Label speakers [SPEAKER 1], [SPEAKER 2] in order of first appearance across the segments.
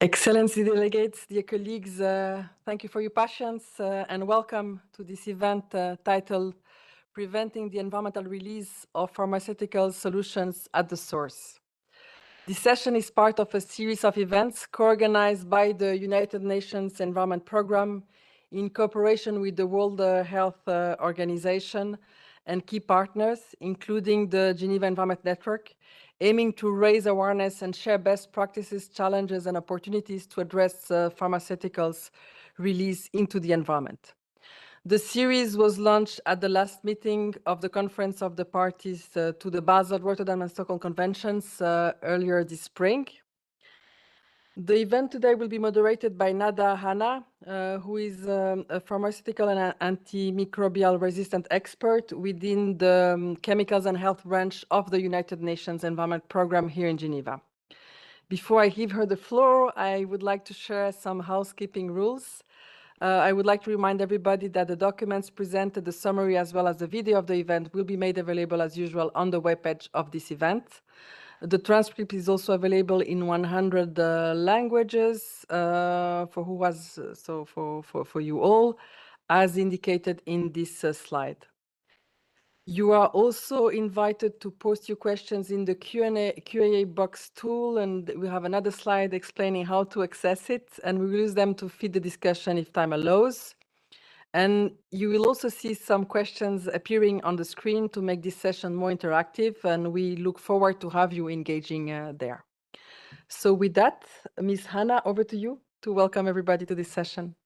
[SPEAKER 1] Excellency delegates, dear colleagues, thank you for your patience and welcome to this event titled Preventing the Environmental Release of Pharmaceutical Solutions at the Source. This session is part of a series of events co-organized by the United Nations Environment Programme in cooperation with the World Health Organization and key partners, including the Geneva Environment Network, aiming to raise awareness and share best practices, challenges, and opportunities to address pharmaceuticals release into the environment. The series was launched at the last meeting of the Conference of the Parties to the Basel, Rotterdam, and Stockholm Conventions earlier this spring. The event today will be moderated by Nada Hanna, who is a pharmaceutical and antimicrobial resistant expert within the Chemicals and Health branch of the United Nations Environment Programme here in Geneva. Before I give her the floor, I would like to share some housekeeping rules. I would like to remind everybody that the documents presented, the summary, as well as the video of the event will be made available as usual on the webpage of this event. The transcript is also available in 100 languages for you all, as indicated in this slide. You are also invited to post your questions in the Q&A box tool, and we have another slide explaining how to access it, and we will use them to feed the discussion if time allows. And you will also see some questions appearing on the screen to make this session more interactive, and we look forward to have you engaging there. So with that, Ms. Hanna, over to you to welcome everybody to this session.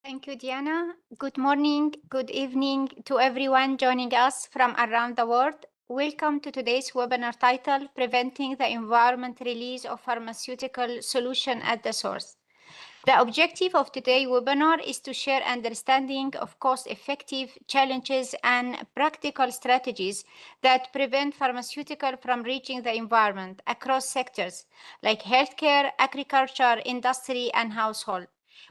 [SPEAKER 2] Thank you, Diana. Good morning, good evening to everyone joining us from around the world. Welcome to today's webinar titled Preventing the Environment Release of Pharmaceutical Solution at the Source. The objective of today's webinar is to share understanding of cost-effective challenges and practical strategies that prevent pharmaceutical from reaching the environment across sectors like healthcare, agriculture, industry, and household.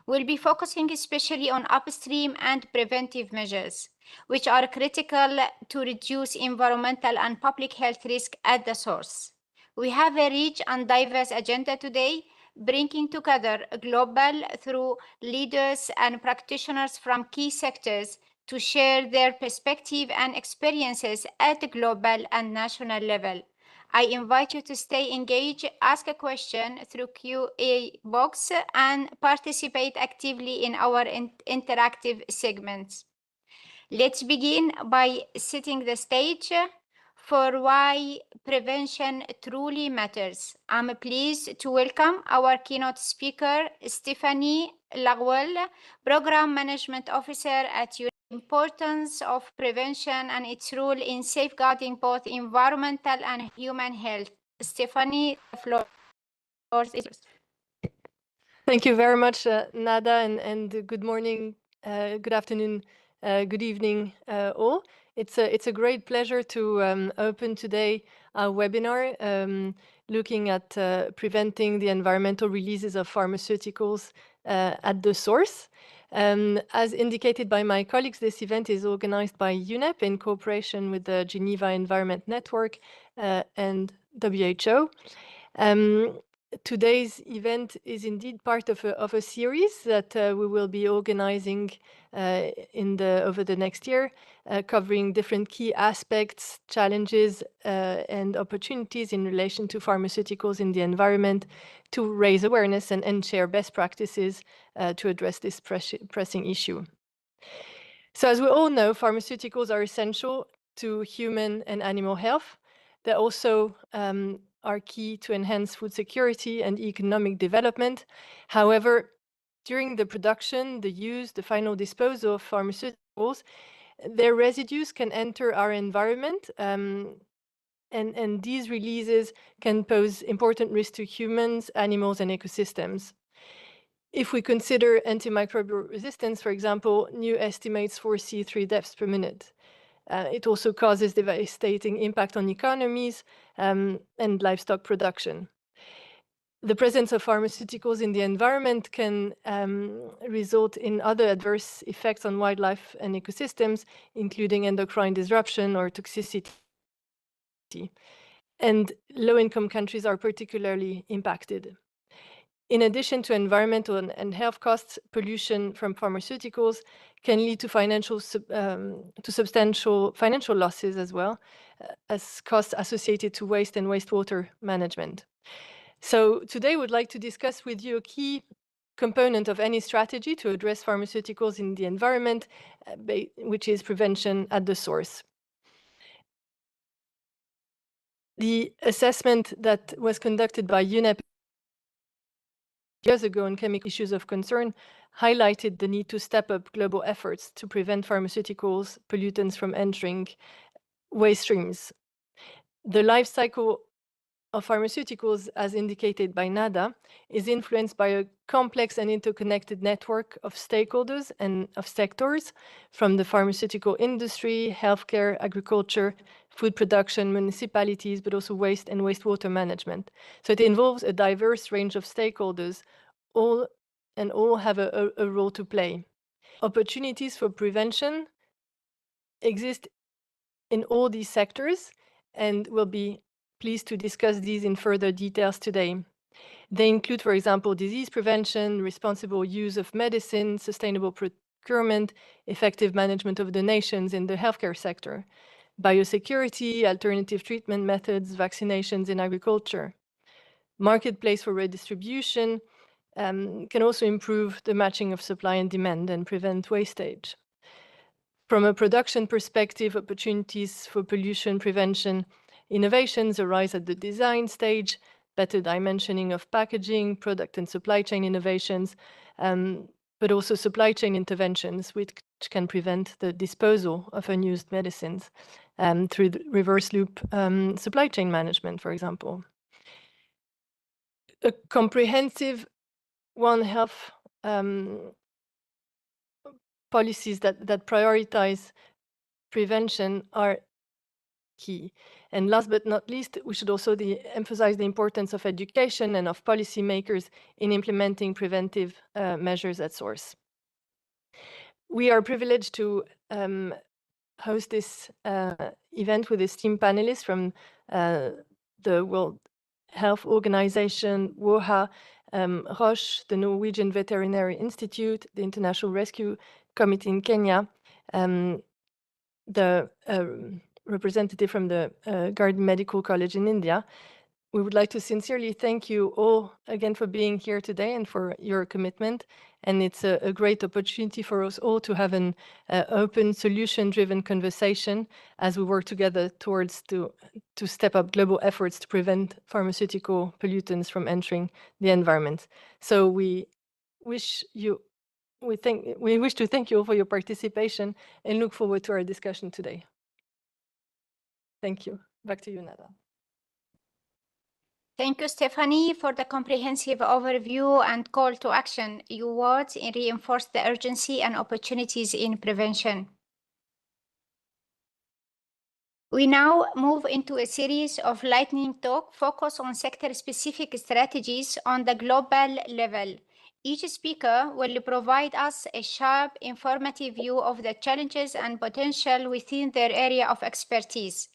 [SPEAKER 2] We'll be focusing especially on upstream and preventive measures, which are critical to reduce environmental and public health risk at the source. We have a rich and diverse agenda today, bringing together global through leaders and practitioners from key sectors to share their perspective and experiences at the global and national level. I invite you to stay engaged, ask a question through Q&A box, and participate actively in our interactive segments. Let's begin by setting the stage for why prevention truly matters. I'm pleased to welcome our keynote speaker, Stephanie Lagwell, Program Management Officer at UNEP. Importance of prevention and its role in safeguarding both environmental and human health. Stephanie, the floor is yours.
[SPEAKER 3] Thank you very much, Nada, and good morning, good afternoon, good evening, all. It's a great pleasure to open today our webinar looking at preventing the environmental releases of pharmaceuticals at the source. As indicated by my colleagues, this event is organized by UNEP in cooperation with the Geneva Environment Network and WHO. Today's event is indeed part of a series that we will be organizing over the next year, covering different key aspects, challenges, and opportunities in relation to pharmaceuticals in the environment to raise awareness and share best practices to address this pressing issue. So as we all know, pharmaceuticals are essential to human and animal health. They're also are key to enhance food security and economic development. However, during the production, the use, the final disposal of pharmaceuticals, their residues can enter our environment, and these releases can pose important risks to humans, animals, and ecosystems. If we consider antimicrobial resistance, for example, new estimates foresee 3 deaths per minute. It also causes devastating impact on economies and livestock production. The presence of pharmaceuticals in the environment can result in other adverse effects on wildlife and ecosystems, including endocrine disruption or toxicity. And low-income countries are particularly impacted. In addition to environmental and health costs, pollution from pharmaceuticals can lead to substantial financial losses as well as costs associated to waste and wastewater management. So today we'd like to discuss with you a key component of any strategy to address pharmaceuticals in the environment, which is prevention at the source. The assessment that was conducted by UNEP years ago on chemical issues of concern highlighted the need to step up global efforts to prevent pharmaceuticals pollutants from entering waste streams. The life cycle of pharmaceuticals, as indicated by NADA, is influenced by a complex and interconnected network of stakeholders and of sectors, from the pharmaceutical industry, healthcare, agriculture, food production, municipalities, but also waste and wastewater management. So it involves a diverse range of stakeholders, all have a role to play. Opportunities for prevention exist in all these sectors, and we'll be pleased to discuss these in further details today. They include, for example, disease prevention, responsible use of medicine, sustainable procurement, effective management of donations in the healthcare sector, biosecurity, alternative treatment methods, vaccinations in agriculture. Marketplace for redistribution can also improve the matching of supply and demand and prevent wastage. From a production perspective, opportunities for pollution prevention innovations arise at the design stage, better dimensioning of packaging, product and supply chain innovations, but also supply chain interventions which can prevent the disposal of unused medicines through the reverse loop supply chain management, for example. A comprehensive One Health policies that prioritize prevention are key. And last but not least, we should also emphasize the importance of education and of policymakers in implementing preventive measures at source. We are privileged to host this event with esteemed panelists from the World Health Organization, WOHA, Roche, the Norwegian Veterinary Institute, the International Rescue Committee in Kenya, the representative from the Garden Medical College in India. We would like to sincerely thank you all again for being here today and for your commitment. And it's a great opportunity for us all to have an open, solution-driven conversation as we work together towards to step up global efforts to prevent pharmaceutical pollutants from entering the environment. So we wish to thank you all for your participation and look forward to our discussion today. Thank you. Back to you, Nada.
[SPEAKER 2] Thank you, Stephanie, for the comprehensive overview and call to action. Your words reinforce the urgency and opportunities in prevention. We now move into a series of lightning talk focused on sector-specific strategies on the global level. Each speaker will provide us a sharp, informative view of the challenges and potential within their area of expertise.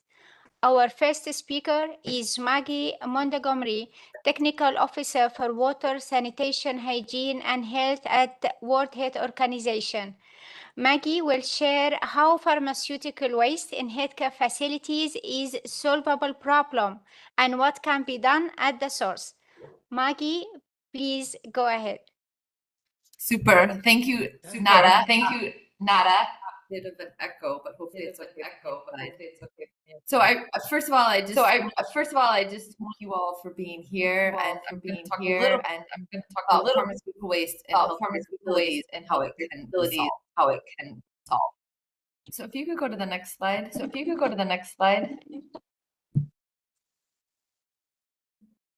[SPEAKER 2] Our first speaker is Maggie Montgomery, Technical Officer for Water, Sanitation, Hygiene, and Health at World Health Organization. Maggie will share how pharmaceutical waste in healthcare facilities is a solvable problem and what can be done at the source. Maggie, please go ahead.
[SPEAKER 4] Super. Thank you, Nada. Thank you, Nada. Bit of an echo, but hopefully it's okay. So first of all, I just thank you all for being here, and I'm going to talk about pharmaceutical waste and how it can solve. So if you could go to the next slide.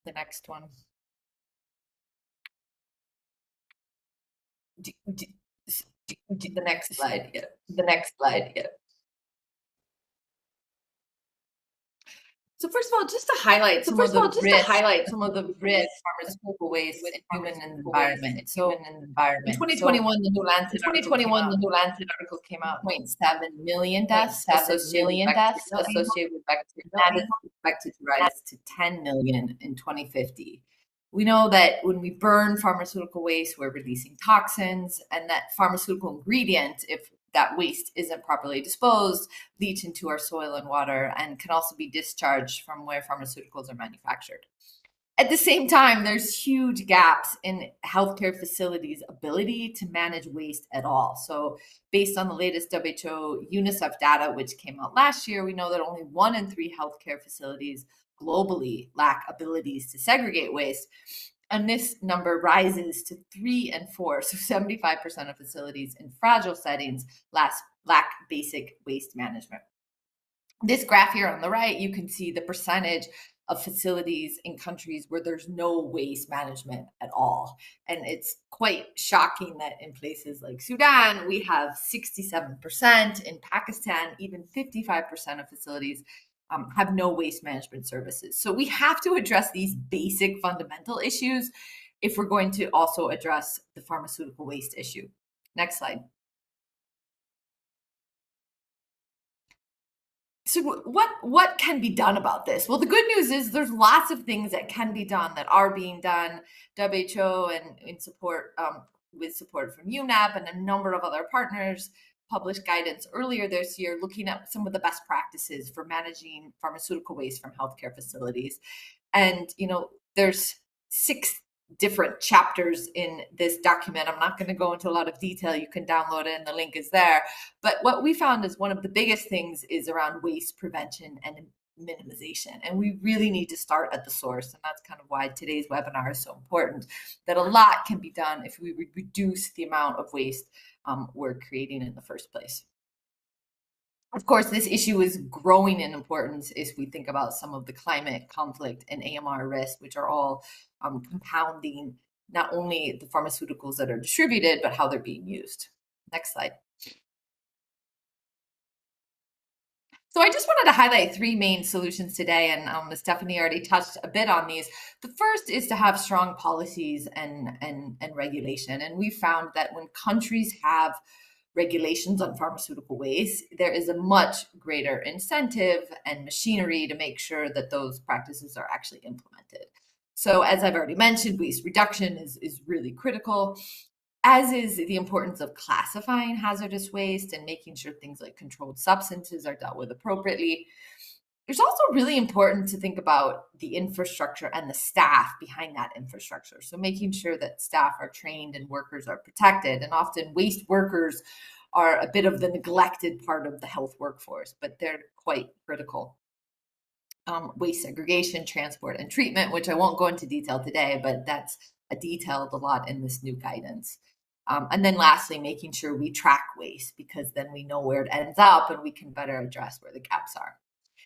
[SPEAKER 4] The next one. The next slide, yeah. So first of all, just to highlight some of the risks pharmaceutical waste in human environment. So in 2021, the New Lancet article came out. 0.7 million deaths associated with bacteria. That is expected to rise to 10 million in 2050. We know that when we burn pharmaceutical waste, we're releasing toxins, and that pharmaceutical ingredients, if that waste isn't properly disposed, leach into our soil and water and can also be discharged from where pharmaceuticals are manufactured. At the same time, there's huge gaps in healthcare facilities' ability to manage waste at all. So based on the latest WHO UNICEF data, which came out last year, we know that only 1 in 3 healthcare facilities globally lack abilities to segregate waste. And this number rises to 3 and 4. So 75% of facilities in fragile settings lack basic waste management. This graph here on the right, you can see the percentage of facilities in countries where there's no waste management at all. And it's quite shocking that in places like Sudan, we have 67%, in Pakistan, even 55% of facilities have no waste management services. So we have to address these basic fundamental issues if we're going to also address the pharmaceutical waste issue. Next slide. So what can be done about this? Well, the good news is there's lots of things that can be done, that are being done. WHO and in support with support from UNEP and a number of other partners published guidance earlier this year looking at some of the best practices for managing pharmaceutical waste from healthcare facilities. And there's 6 different chapters in this document. I'm not going to go into a lot of detail. You can download it and the link is there. But what we found is one of the biggest things is around waste prevention and minimization. And we really need to start at the source. And that's kind of why today's webinar is so important, that a lot can be done if we reduce the amount of waste we're creating in the first place. Of course, this issue is growing in importance as we think about some of the climate, conflict, and AMR risks, which are all compounding not only the pharmaceuticals that are distributed, but how they're being used. Next slide. So I just wanted to highlight 3 main solutions today, and Stephanie already touched a bit on these. The first is to have strong policies and regulation. And we found that when countries have regulations on pharmaceutical waste, there is a much greater incentive and machinery to make sure that those practices are actually implemented. So as I've already mentioned, waste reduction is really critical, as is the importance of classifying hazardous waste and making sure things like controlled substances are dealt with appropriately. It's also really important to think about the infrastructure and the staff behind that infrastructure. So making sure that staff are trained and workers are protected. And often waste workers are a bit of the neglected part of the health workforce, but they're quite critical. Waste segregation, transport, and treatment, which I won't go into detail today, but that's detailed a lot in this new guidance. And then lastly, making sure we track waste, because then we know where it ends up and we can better address where the gaps are.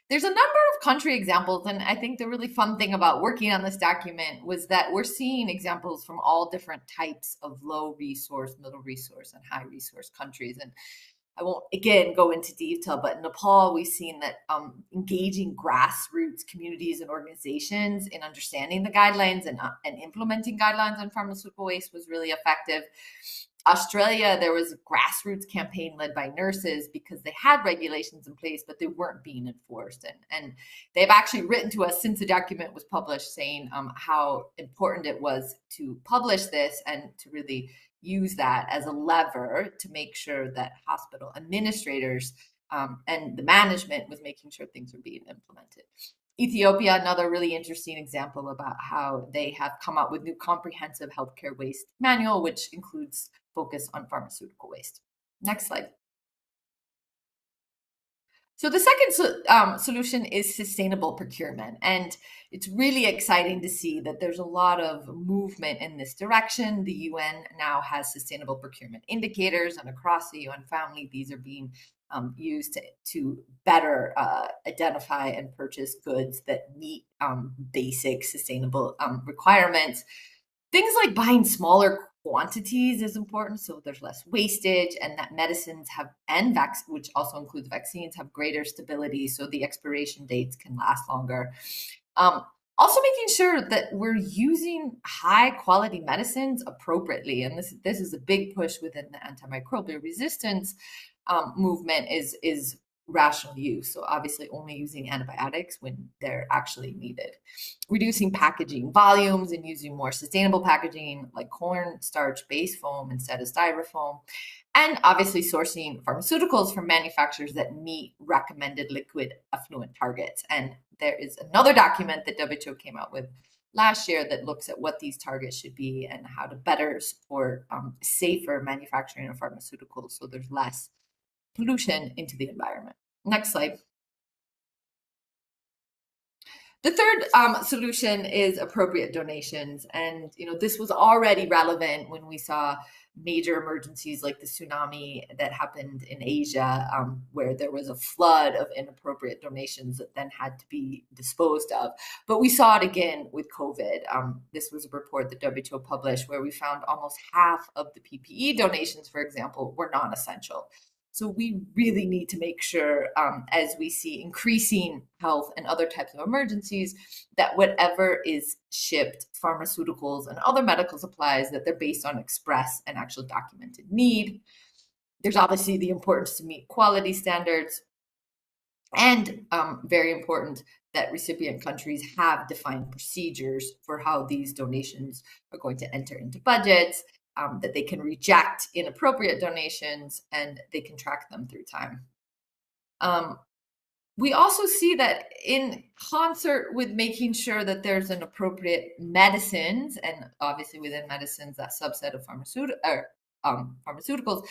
[SPEAKER 4] There's a number of country examples, and I think the really fun thing about working on this document was that we're seeing examples from all different types of low resource, middle resource, and high resource countries. And I won't, again, go into detail, but in Nepal, we've seen that engaging grassroots communities and organizations in understanding the guidelines and implementing guidelines on pharmaceutical waste was really effective. Australia, there was a grassroots campaign led by nurses because they had regulations in place, but they weren't being enforced. And they've actually written to us since the document was published saying how important it was to publish this and to really use that as a lever to make sure that hospital administrators and the management was making sure things were being implemented. Ethiopia, another really interesting example about how they have come up with new comprehensive healthcare waste manual, which includes focus on pharmaceutical waste. Next slide. So the second solution is sustainable procurement. And it's really exciting to see that there's a lot of movement in this direction. The UN now has sustainable procurement indicators, and across the UN family, these are being used to better identify and purchase goods that meet basic sustainable requirements. Things like buying smaller quantities is important, so there's less wastage, and that medicines have, which also includes vaccines, have greater stability, so the expiration dates can last longer. Also making sure that we're using high quality medicines appropriately, and this is a big push within the antimicrobial resistance movement, is rational use. So obviously only using antibiotics when they're actually needed. Reducing packaging volumes and using more sustainable packaging like cornstarch-based foam instead of styrofoam. And obviously sourcing pharmaceuticals from manufacturers that meet recommended liquid effluent targets. And there is another document that WHO came out with last year that looks at what these targets should be and how to better support safer manufacturing of pharmaceuticals so there's less pollution into the environment. Next slide. The third solution is appropriate donations. And this was already relevant when we saw major emergencies like the tsunami that happened in Asia, where there was a flood of inappropriate donations that then had to be disposed of. But we saw it again with COVID. This was a report that WHO published where we found almost half of the PPE donations, for example, were non-essential. So we really need to make sure, as we see increasing health and other types of emergencies, that whatever is shipped, pharmaceuticals and other medical supplies, that they're based on express and actual documented need. There's obviously the importance to meet quality standards, and very important that recipient countries have defined procedures for how these donations are going to enter into budgets, that they can reject inappropriate donations, and they can track them through time. We also see that in concert with making sure that there's an appropriate medicines, and obviously within medicines, that subset of pharmaceuticals,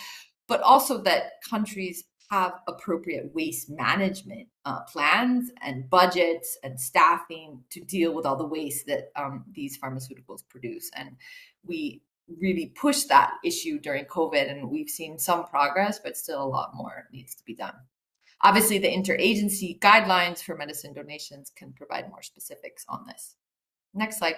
[SPEAKER 4] but also that countries have appropriate waste management plans and budgets and staffing to deal with all the waste that these pharmaceuticals produce. And we really pushed that issue during COVID, and we've seen some progress, but still a lot more needs to be done. Obviously, the interagency guidelines for medicine donations can provide more specifics on this. Next slide.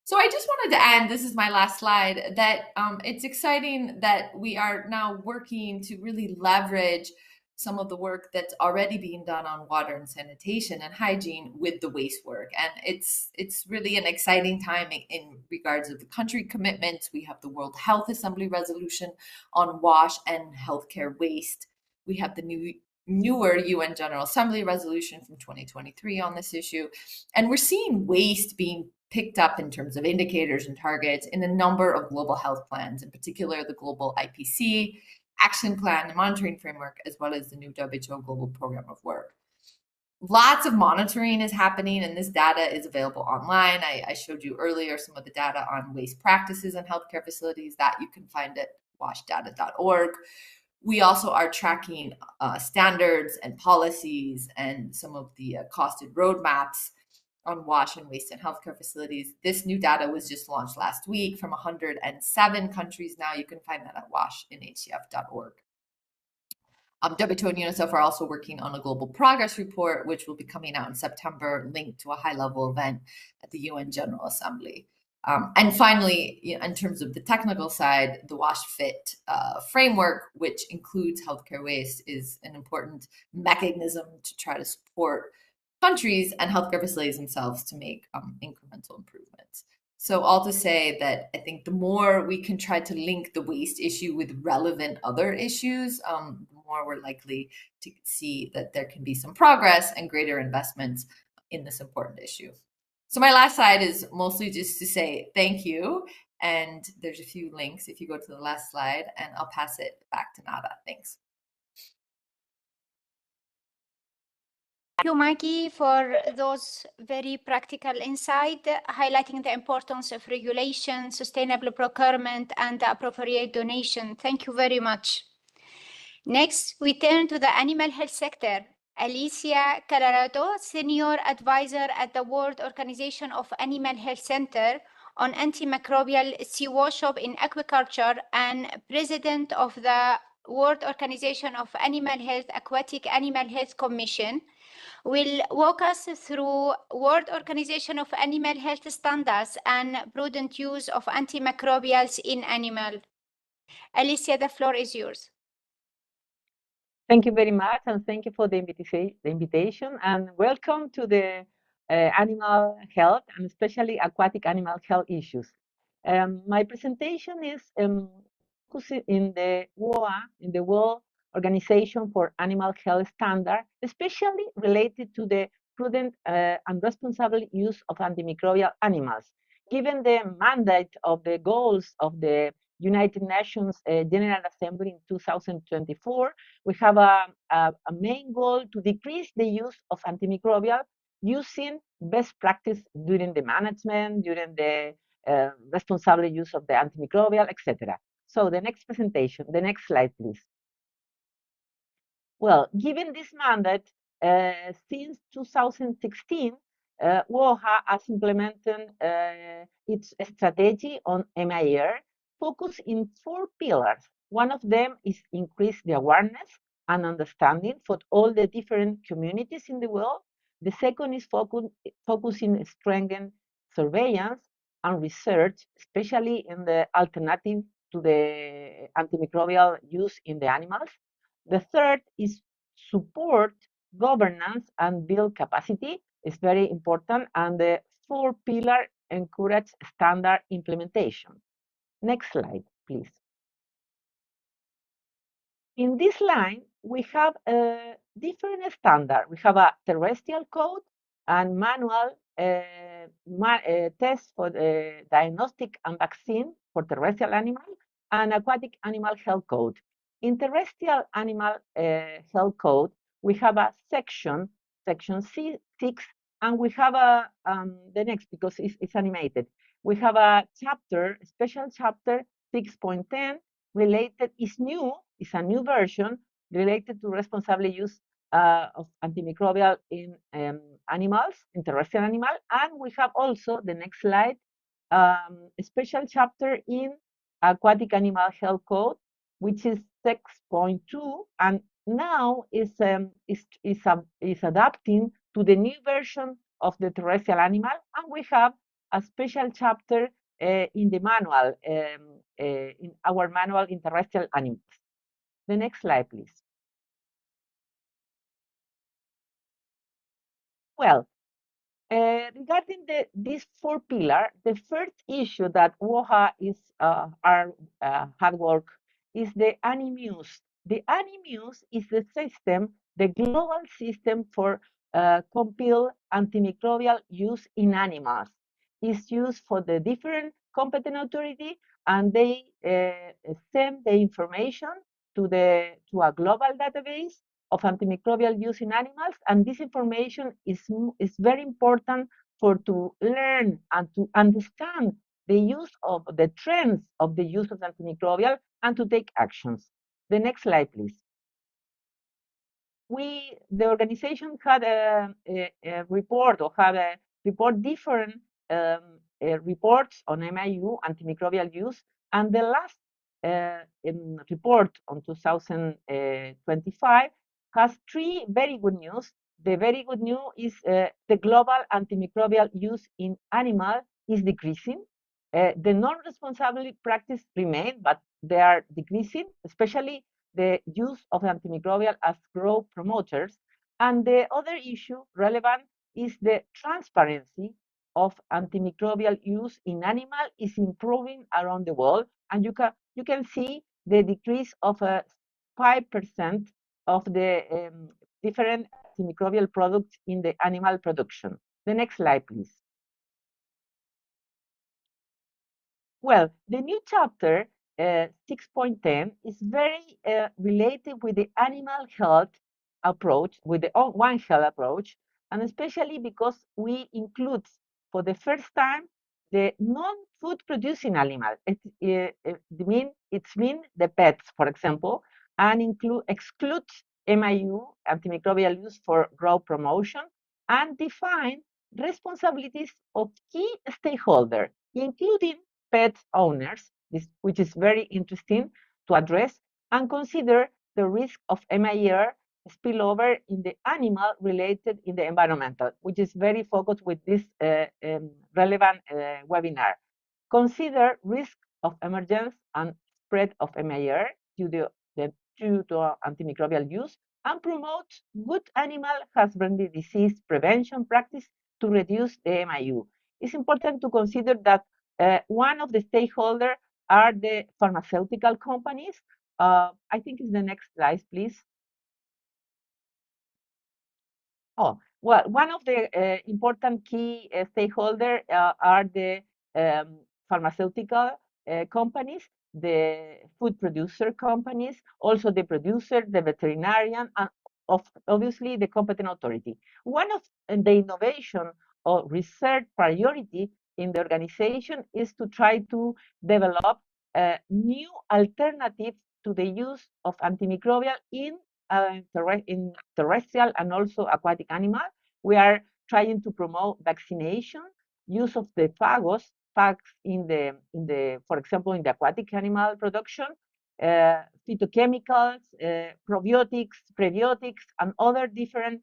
[SPEAKER 4] So I just wanted to end, this is my last slide, that it's exciting that we are now working to really leverage some of the work that's already being done on water and sanitation and hygiene with the waste work. And it's really an exciting time in regards of the country commitments. We have the World Health Assembly resolution on wash and healthcare waste. We have the newer UN General Assembly resolution from 2023 on this issue. And we're seeing waste being picked up in terms of indicators and targets in a number of global health plans, in particular the global IPC, action plan and monitoring framework, as well as the new WHO global program of work. Lots of monitoring is happening, and this data is available online. I showed you earlier some of the data on waste practices in healthcare facilities that you can find at washdata.org. We also are tracking standards and policies and some of the costed roadmaps on wash and waste in healthcare facilities. This new data was just launched last week from 107 countries now. You can find that at washinhcf.org. WHO and UNICEF are also working on a global progress report, which will be coming out in September, linked to a high-level event at the UN General Assembly. And finally, in terms of the technical side, the WASH Fit framework, which includes healthcare waste, is an important mechanism to try to support countries and healthcare facilities themselves to make incremental improvements. So all to say that I think the more we can try to link the waste issue with relevant other issues, the more we're likely to see that there can be some progress and greater investments in this important issue. So my last slide is mostly just to say thank you. And there's a few links if you go to the last slide, and I'll pass it back to Nada. Thanks.
[SPEAKER 2] Thank you, Maggie, for those very practical insight, highlighting the importance of regulation, sustainable procurement, and appropriate donation. Thank you very much. Next, we turn to the animal health sector. Alicia Colorado, Senior Advisor at the World Organization of Animal Health Center on Antimicrobial Stewardship in Aquaculture and President of the World Organization of Animal Health Aquatic Animal Health Commission, will walk us through World Organization of Animal Health standards and prudent use of antimicrobials in animal. Alicia, the floor is yours.
[SPEAKER 5] Thank you very much, and thank you for the invitation, and welcome to the animal health, and especially aquatic animal health issues. My presentation is focusing in the WOA, in the World Organization for Animal Health Standard, especially related to the prudent and responsible use of antimicrobial animals. Given the mandate of the goals of the United Nations General Assembly in 2024, we have a main goal to decrease the use of antimicrobial using best practice during the management, during the responsible use of the antimicrobial, etc. So the next presentation, the next slide, please. Well, given this mandate, since 2016, WOHA has implemented its strategy on MIR, focused in 4 pillars. One of them is increase the awareness and understanding for all the different communities in the world. The second is focusing strengthen surveillance and research, especially in the alternative to the antimicrobial use in the animals. The third is support governance and build capacity. It's very important. And the 4th pillar encourage standard implementation. Next slide, please. In this line, we have a different standard. We have a terrestrial code and manual test for diagnostic and vaccine for terrestrial animal and aquatic animal health code. In terrestrial animal health code, we have a section 6, and we have the next, because it's animated. We have a chapter, special chapter 6.10 related, is new, is a new version related to responsible use of antimicrobial in animals, in terrestrial animal. And we have also, the next slide, a special chapter in aquatic animal health code, which is 6.2, and now is adapting to the new version of the terrestrial animal. And we have a special chapter in the manual, in our manual in terrestrial animals. The next slide, please. Well, regarding these 4 pillars, the first issue that WOHA is hard work is the ANIMUSE. The ANIMUSE is the system, the global system for compile antimicrobial use in animals. It's used for the different competent authority, and they send the information to a global database of antimicrobial use in animals, and this information is very important to learn and to understand the use of the trends of the use of antimicrobial and to take actions. The next slide, please. The organization had a report, or had a report different reports on MIU, antimicrobial use, and the last report on 2025 has 3 very good news. The very good news is the global antimicrobial use in animal is decreasing. The non-responsible practice remain, but they are decreasing, especially the use of antimicrobial as growth promoters. And the other issue relevant is the transparency of antimicrobial use in animal is improving around the world. And you can see the decrease of 5% of the different antimicrobial products in the animal production. The next slide, please. Well, the new chapter 6.10 is very related with the animal health approach, with the One Health approach, and especially because we include for the first time the non-food producing animal. It's mean the pets, for example, and excludes MIU, antimicrobial use for growth promotion, and define responsibilities of key stakeholders, including pet owners, which is very interesting to address, and consider the risk of MIR spillover in the animal related in the environmental, which is very focused with this relevant webinar. Consider risk of emergence and spread of MIR due to antimicrobial use, and promote good animal husbandry disease prevention practice to reduce the MIU. It's important to consider that one of the stakeholders are the pharmaceutical companies. I think it's the next slide, please. Oh, well, one of the important key stakeholders are the pharmaceutical companies, the food producer companies, also the producer, the veterinarian, and obviously the competent authority. One of the innovation or research priority in the organization is to try to develop new alternatives to the use of antimicrobial in terrestrial and also aquatic animals. We are trying to promote vaccination, use of the phages in the for example in the aquatic animal production, phytochemicals, probiotics, prebiotics, and other different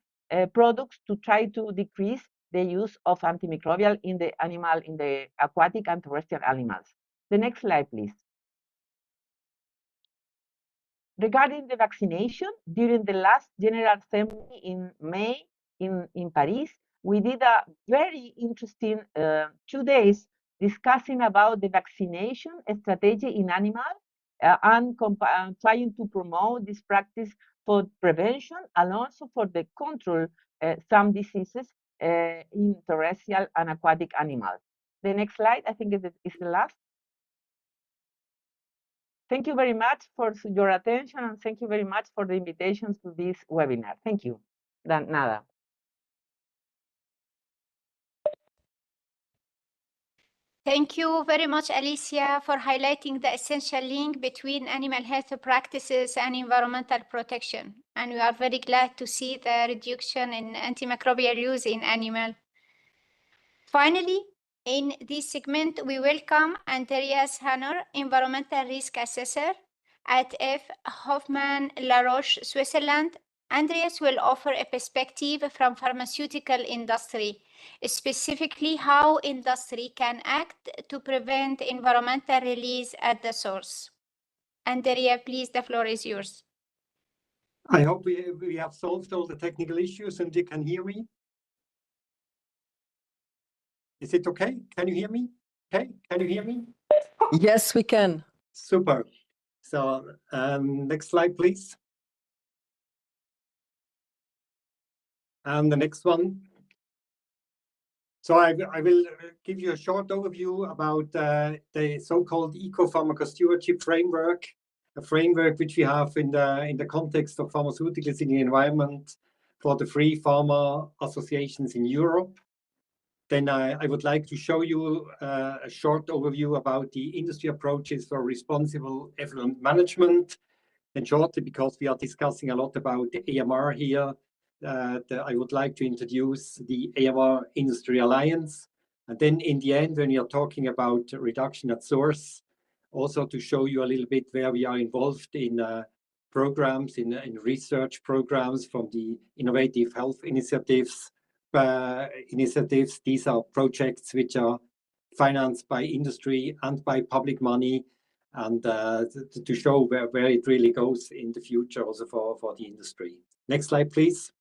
[SPEAKER 5] products to try to decrease the use of antimicrobial in the aquatic and terrestrial animals. The next slide, please. Regarding the vaccination, during the last General Assembly in May in Paris, we did a very interesting 2 days discussing about the vaccination strategy in animals and trying to promote this practice for prevention and also for the control some diseases in terrestrial and aquatic animals. The next slide, I think, is the last. Thank you very much for your attention, and thank you very much for the invitation to this webinar. Thank you. Nada.
[SPEAKER 2] Thank you very much, Alicia, for highlighting the essential link between animal health practices and environmental protection. And we are very glad to see the reduction in antimicrobial use in animals. Finally, in this segment, we welcome Andreas Hanner, Environmental Risk Assessor at F. Hoffmann La Roche, Switzerland. Andreas will offer a perspective from pharmaceutical industry, specifically how industry can act to prevent environmental release at the source. Andrea, please, the floor is yours.
[SPEAKER 6] I hope we have solved all the technical issues and you can hear me. Is it okay? Can you hear me? Okay, can you hear me?
[SPEAKER 1] Yes, we can.
[SPEAKER 6] Super. So next slide, please. And the next one. So I will give you a short overview about the so-called eco-pharmaco stewardship framework, a framework which we have in the context of pharmaceuticals in the environment for the three pharma associations in Europe. Then I would like to show you a short overview about the industry approaches for responsible effluent management. And shortly, because we are discussing a lot about the AMR here, I would like to introduce the AMR Industry Alliance. And then in the end, when you're talking about reduction at source, also to show you a little bit where we are involved in programs, in research programs from the Innovative Health Initiatives. These are projects which are financed by industry and by public money, and to show where it really goes in the future also for the industry. Next slide, please.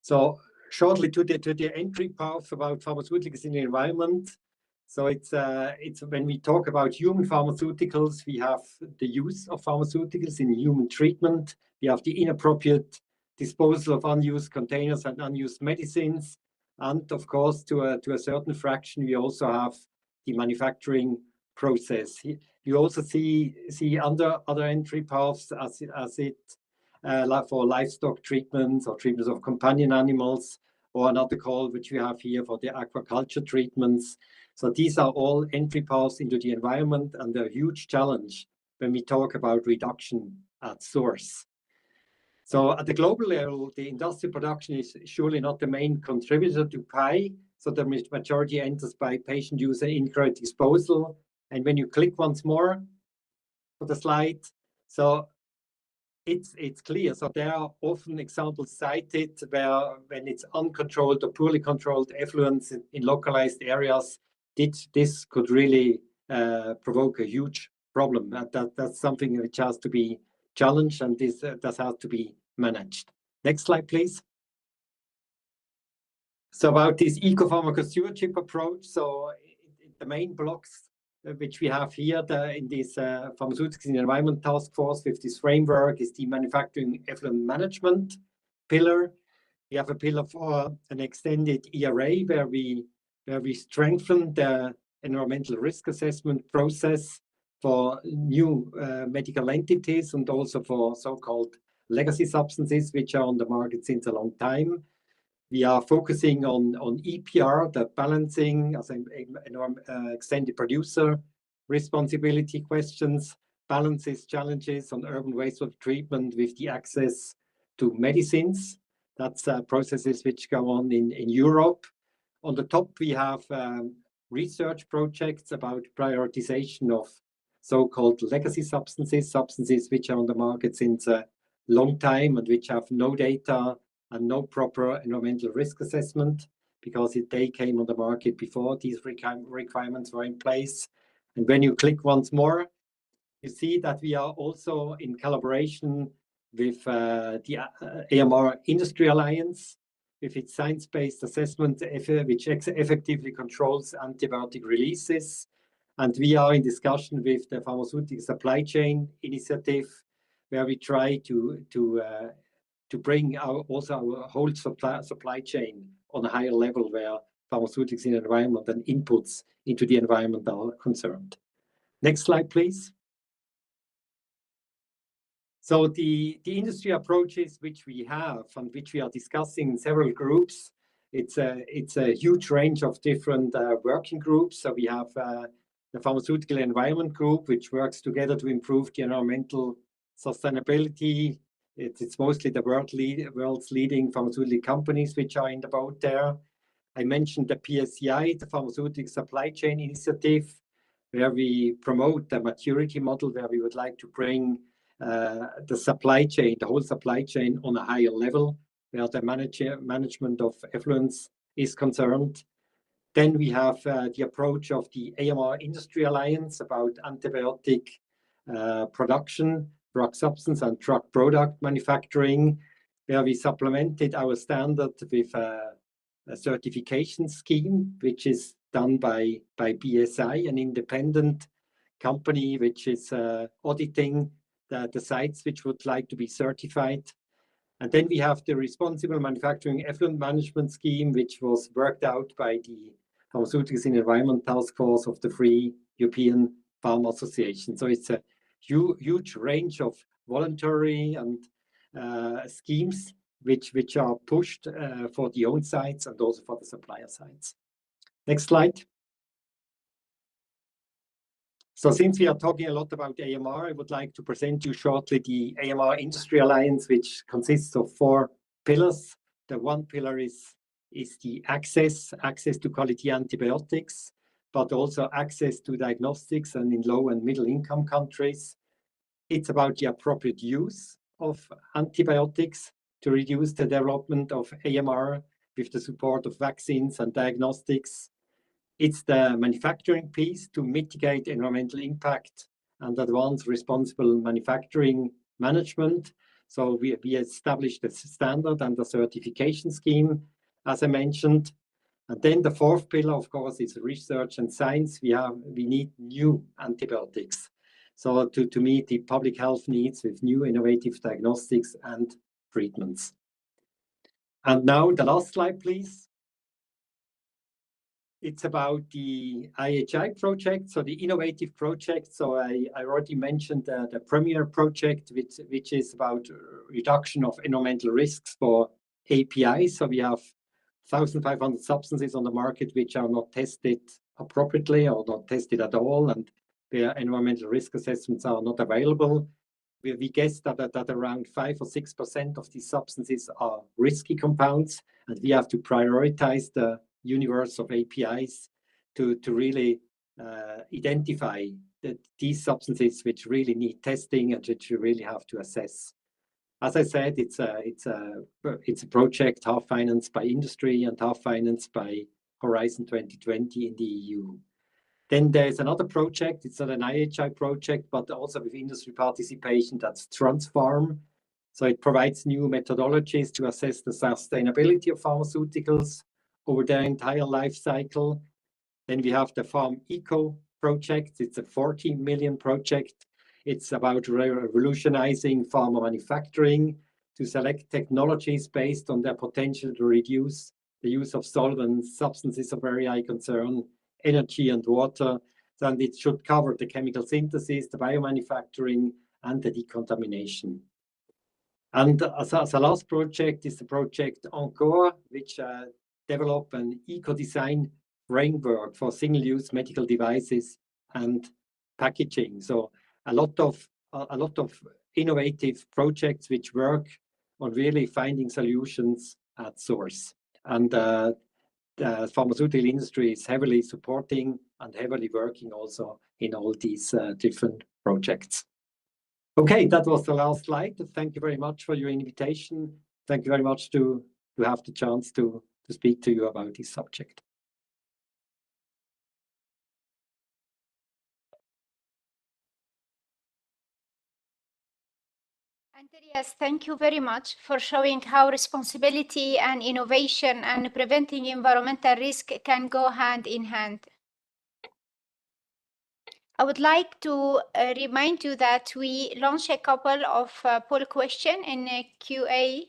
[SPEAKER 6] So shortly to the entry path about pharmaceuticals in the environment. So it's when we talk about human pharmaceuticals, we have the use of pharmaceuticals in human treatment. We have the inappropriate disposal of unused containers and unused medicines. And of course, to a certain fraction, we also have the manufacturing process. You also see other entry paths as it for livestock treatments or treatments of companion animals, or another call which we have here for the aquaculture treatments. So these are all entry paths into the environment, and they're a huge challenge when we talk about reduction at source. So at the global level, the industrial production is surely not the main contributor to PI. So the majority enters by patient user incorrect disposal. And when you click once more for the slide, so it's clear. So there are often examples cited where when it's uncontrolled or poorly controlled effluents in localized areas, this could really provoke a huge problem. That's something which has to be challenged, and this has to be managed. Next slide, please. So about this eco-pharmaco stewardship approach, so the main blocks which we have here in this Pharmaceuticals in the Environment Task Force with this framework is the manufacturing effluent management pillar. We have a pillar for an extended ERA where we strengthen the environmental risk assessment process for new medical entities and also for so-called legacy substances which are on the market since a long time. We are focusing on EPR, the balancing as an extended producer responsibility questions, balances challenges on urban wastewater treatment with the access to medicines. That's processes which go on in Europe. On the top, we have research projects about prioritization of so-called legacy substances, substances which are on the market since a long time and which have no data and no proper environmental risk assessment because they came on the market before these requirements were in place. And when you click once more, you see that we are also in collaboration with the AMR Industry Alliance, with its science-based assessment, which effectively controls antibiotic releases. And we are in discussion with the Pharmaceutical Supply Chain Initiative, where we try to bring also our whole supply chain on a higher level where pharmaceuticals in the environment and inputs into the environment are concerned. Next slide, please. So the industry approaches which we have and which we are discussing in several groups, it's a huge range of different working groups. So we have the Pharmaceutical Environment Group, which works together to improve the environmental sustainability. It's mostly the world's leading pharmaceutical companies which are in the boat there. I mentioned the PSCI, the Pharmaceutical Supply Chain Initiative, where we promote the maturity model, where we would like to bring the supply chain, the whole supply chain on a higher level, where the management of effluents is concerned. Then we have the approach of the AMR Industry Alliance about antibiotic production, drug substance and drug product manufacturing, where we supplemented our standard with a certification scheme, which is done by BSI, an independent company which is auditing the sites which would like to be certified. And then we have the Responsible Manufacturing Effluent Management Scheme, which was worked out by the Pharmaceuticals in the Environment Task Force of the Free European Pharma Association. So it's a huge range of voluntary and schemes which are pushed for the own sites and also for the supplier sites. Next slide. So since we are talking a lot about AMR, I would like to present you shortly the AMR Industry Alliance, which consists of 4 pillars. The one pillar is the access to quality antibiotics, but also access to diagnostics and in low and middle income countries. It's about the appropriate use of antibiotics to reduce the development of AMR with the support of vaccines and diagnostics. It's the manufacturing piece to mitigate environmental impact and advance responsible manufacturing management. So we established a standard and a certification scheme, as I mentioned. And then the 4th pillar, of course, is research and science. We need new antibiotics. So to meet the public health needs with new innovative diagnostics and treatments. And now the last slide, please. It's about the IHI project, so the innovative project. So I already mentioned the Premier project, which is about reduction of environmental risks for APIs. So we have 1,500 substances on the market which are not tested appropriately or not tested at all, and where environmental risk assessments are not available. We guess that around 5 or 6% of these substances are risky compounds, and we have to prioritize the universe of APIs to really identify these substances which really need testing and which you really have to assess. As I said, it's a project half financed by industry and half financed by Horizon 2020 in the EU. Then there's another project, it's not an IHI project, but also with industry participation, that's Transform. So it provides new methodologies to assess the sustainability of pharmaceuticals over their entire life cycle. Then we have the Farm Eco project. It's a 40 million project. It's about revolutionizing pharma manufacturing to select technologies based on their potential to reduce the use of solvents, substances of very high concern, energy and water. And it should cover the chemical synthesis, the biomanufacturing, and the decontamination. And as a last project is the project Encore, which develop an eco-design framework for single-use medical devices and packaging. So a lot of innovative projects which work on really finding solutions at source. And the pharmaceutical industry is heavily supporting and heavily working also in all these different projects. Okay, that was the last slide. Thank you very much for your invitation. Thank you very much to have the chance to speak to you about this subject.
[SPEAKER 2] Andreas, thank you very much for showing how responsibility and innovation and preventing environmental risk can go hand in hand. I would like to remind you that we launched a couple of poll questions in a QA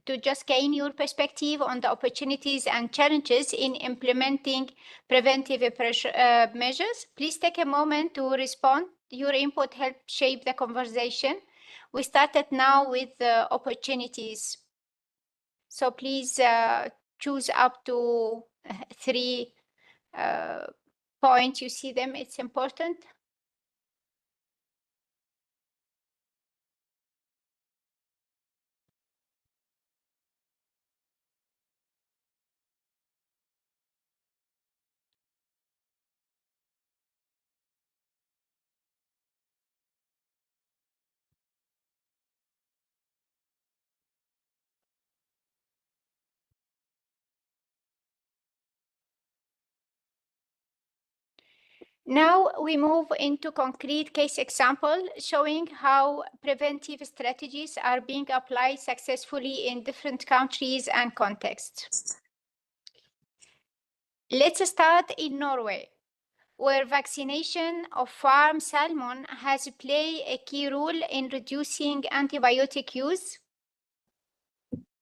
[SPEAKER 2] to just gain your perspective on the opportunities and challenges in implementing preventive measures. Please take a moment to respond. Your input helps shape the conversation. We started now with the opportunities. So please choose up to 3 points. You see them, it's important. Now we move into concrete case example showing how preventive strategies are being applied successfully in different countries and contexts. Let's start in Norway, where vaccination of farm salmon has played a key role in reducing antibiotic use.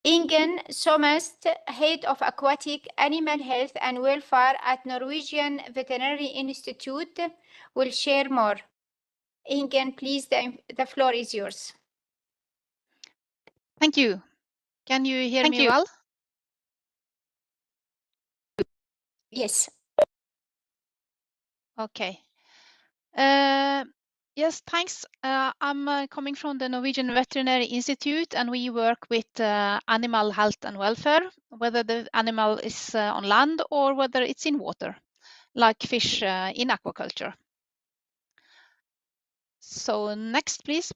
[SPEAKER 2] Ingen Sommerst, head of aquatic animal health and welfare at Norwegian Veterinary Institute, will share more. Ingen, please, the floor is yours.
[SPEAKER 7] Thank you. Can you hear me well?
[SPEAKER 2] Yes.
[SPEAKER 7] Okay. Yes, thanks. I'm coming from the Norwegian Veterinary Institute, and we work with animal health and welfare, whether the animal is on land or whether it's in water, like fish in aquaculture. So next, please.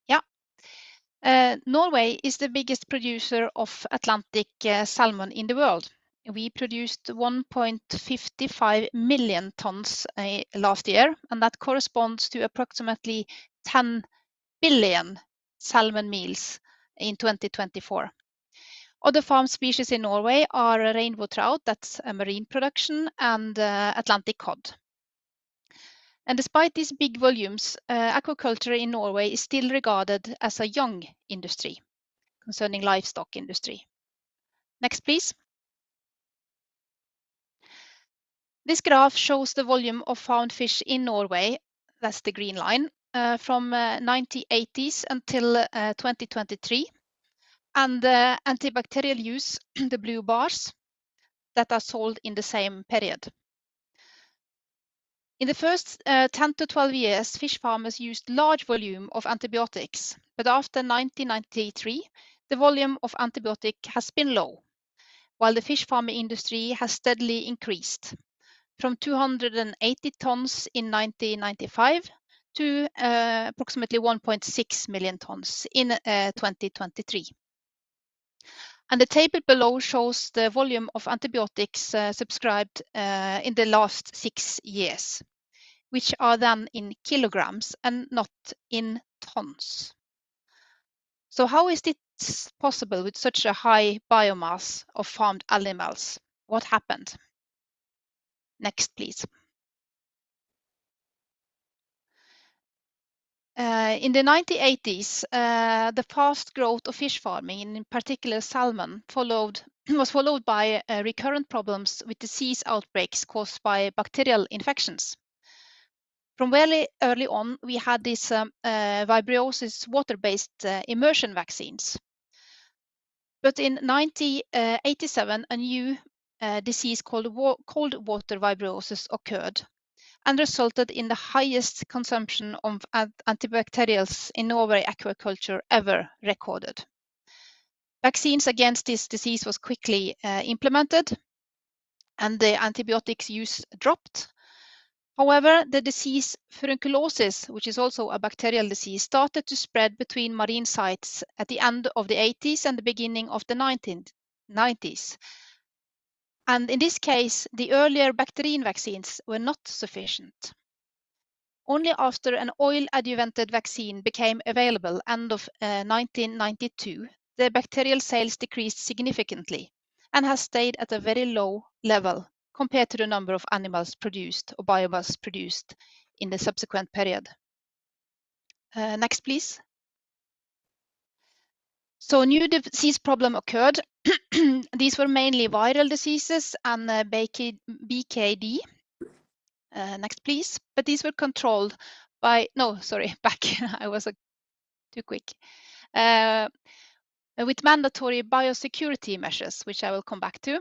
[SPEAKER 7] Yeah. Norway is the biggest producer of Atlantic salmon in the world. We produced 1.55 million tons last year, and that corresponds to approximately 10 billion salmon meals in 2024. Other farm species in Norway are rainbow trout, that's a marine production, and Atlantic cod. And despite these big volumes, aquaculture in Norway is still regarded as a young industry concerning livestock industry. Next, please. This graph shows the volume of found fish in Norway, that's the green line, from 1980s until 2023, and antibacterial use, the blue bars, that are sold in the same period. In the first 10 to 12 years, fish farmers used large volume of antibiotics, but after 1993, the volume of antibiotic has been low, while the fish farming industry has steadily increased from 280 tons in 1995 to approximately 1.6 million tons in 2023. And the table below shows the volume of antibiotics subscribed in the last 6 years, which are then in kilograms and not in tons. So how is it's possible with such a high biomass of farmed animals? What happened? Next, please. In the 1980s, the fast growth of fish farming, in particular salmon, was followed by recurrent problems with disease outbreaks caused by bacterial infections. From very early on, we had these vibriosis water-based immersion vaccines. But in 1987, a new disease called cold water vibriosis occurred and resulted in the highest consumption of antibacterials in Norway aquaculture ever recorded. Vaccines against this disease was quickly implemented, and the antibiotics use dropped. However, the disease furunculosis, which is also a bacterial disease, started to spread between marine sites at the end of the 80s and the beginning of the 1990s. And in this case, the earlier bacterial vaccines were not sufficient. Only after an oil-adjuvanted vaccine became available end of 1992, the bacterial sales decreased significantly and has stayed at a very low level compared to the number of animals produced or biomass produced in the subsequent period. Next, please. So new disease problem occurred. These were mainly viral diseases and BKD. Next, please. But these were controlled by, no, sorry, back. I was too quick. With mandatory biosecurity measures, which I will come back to.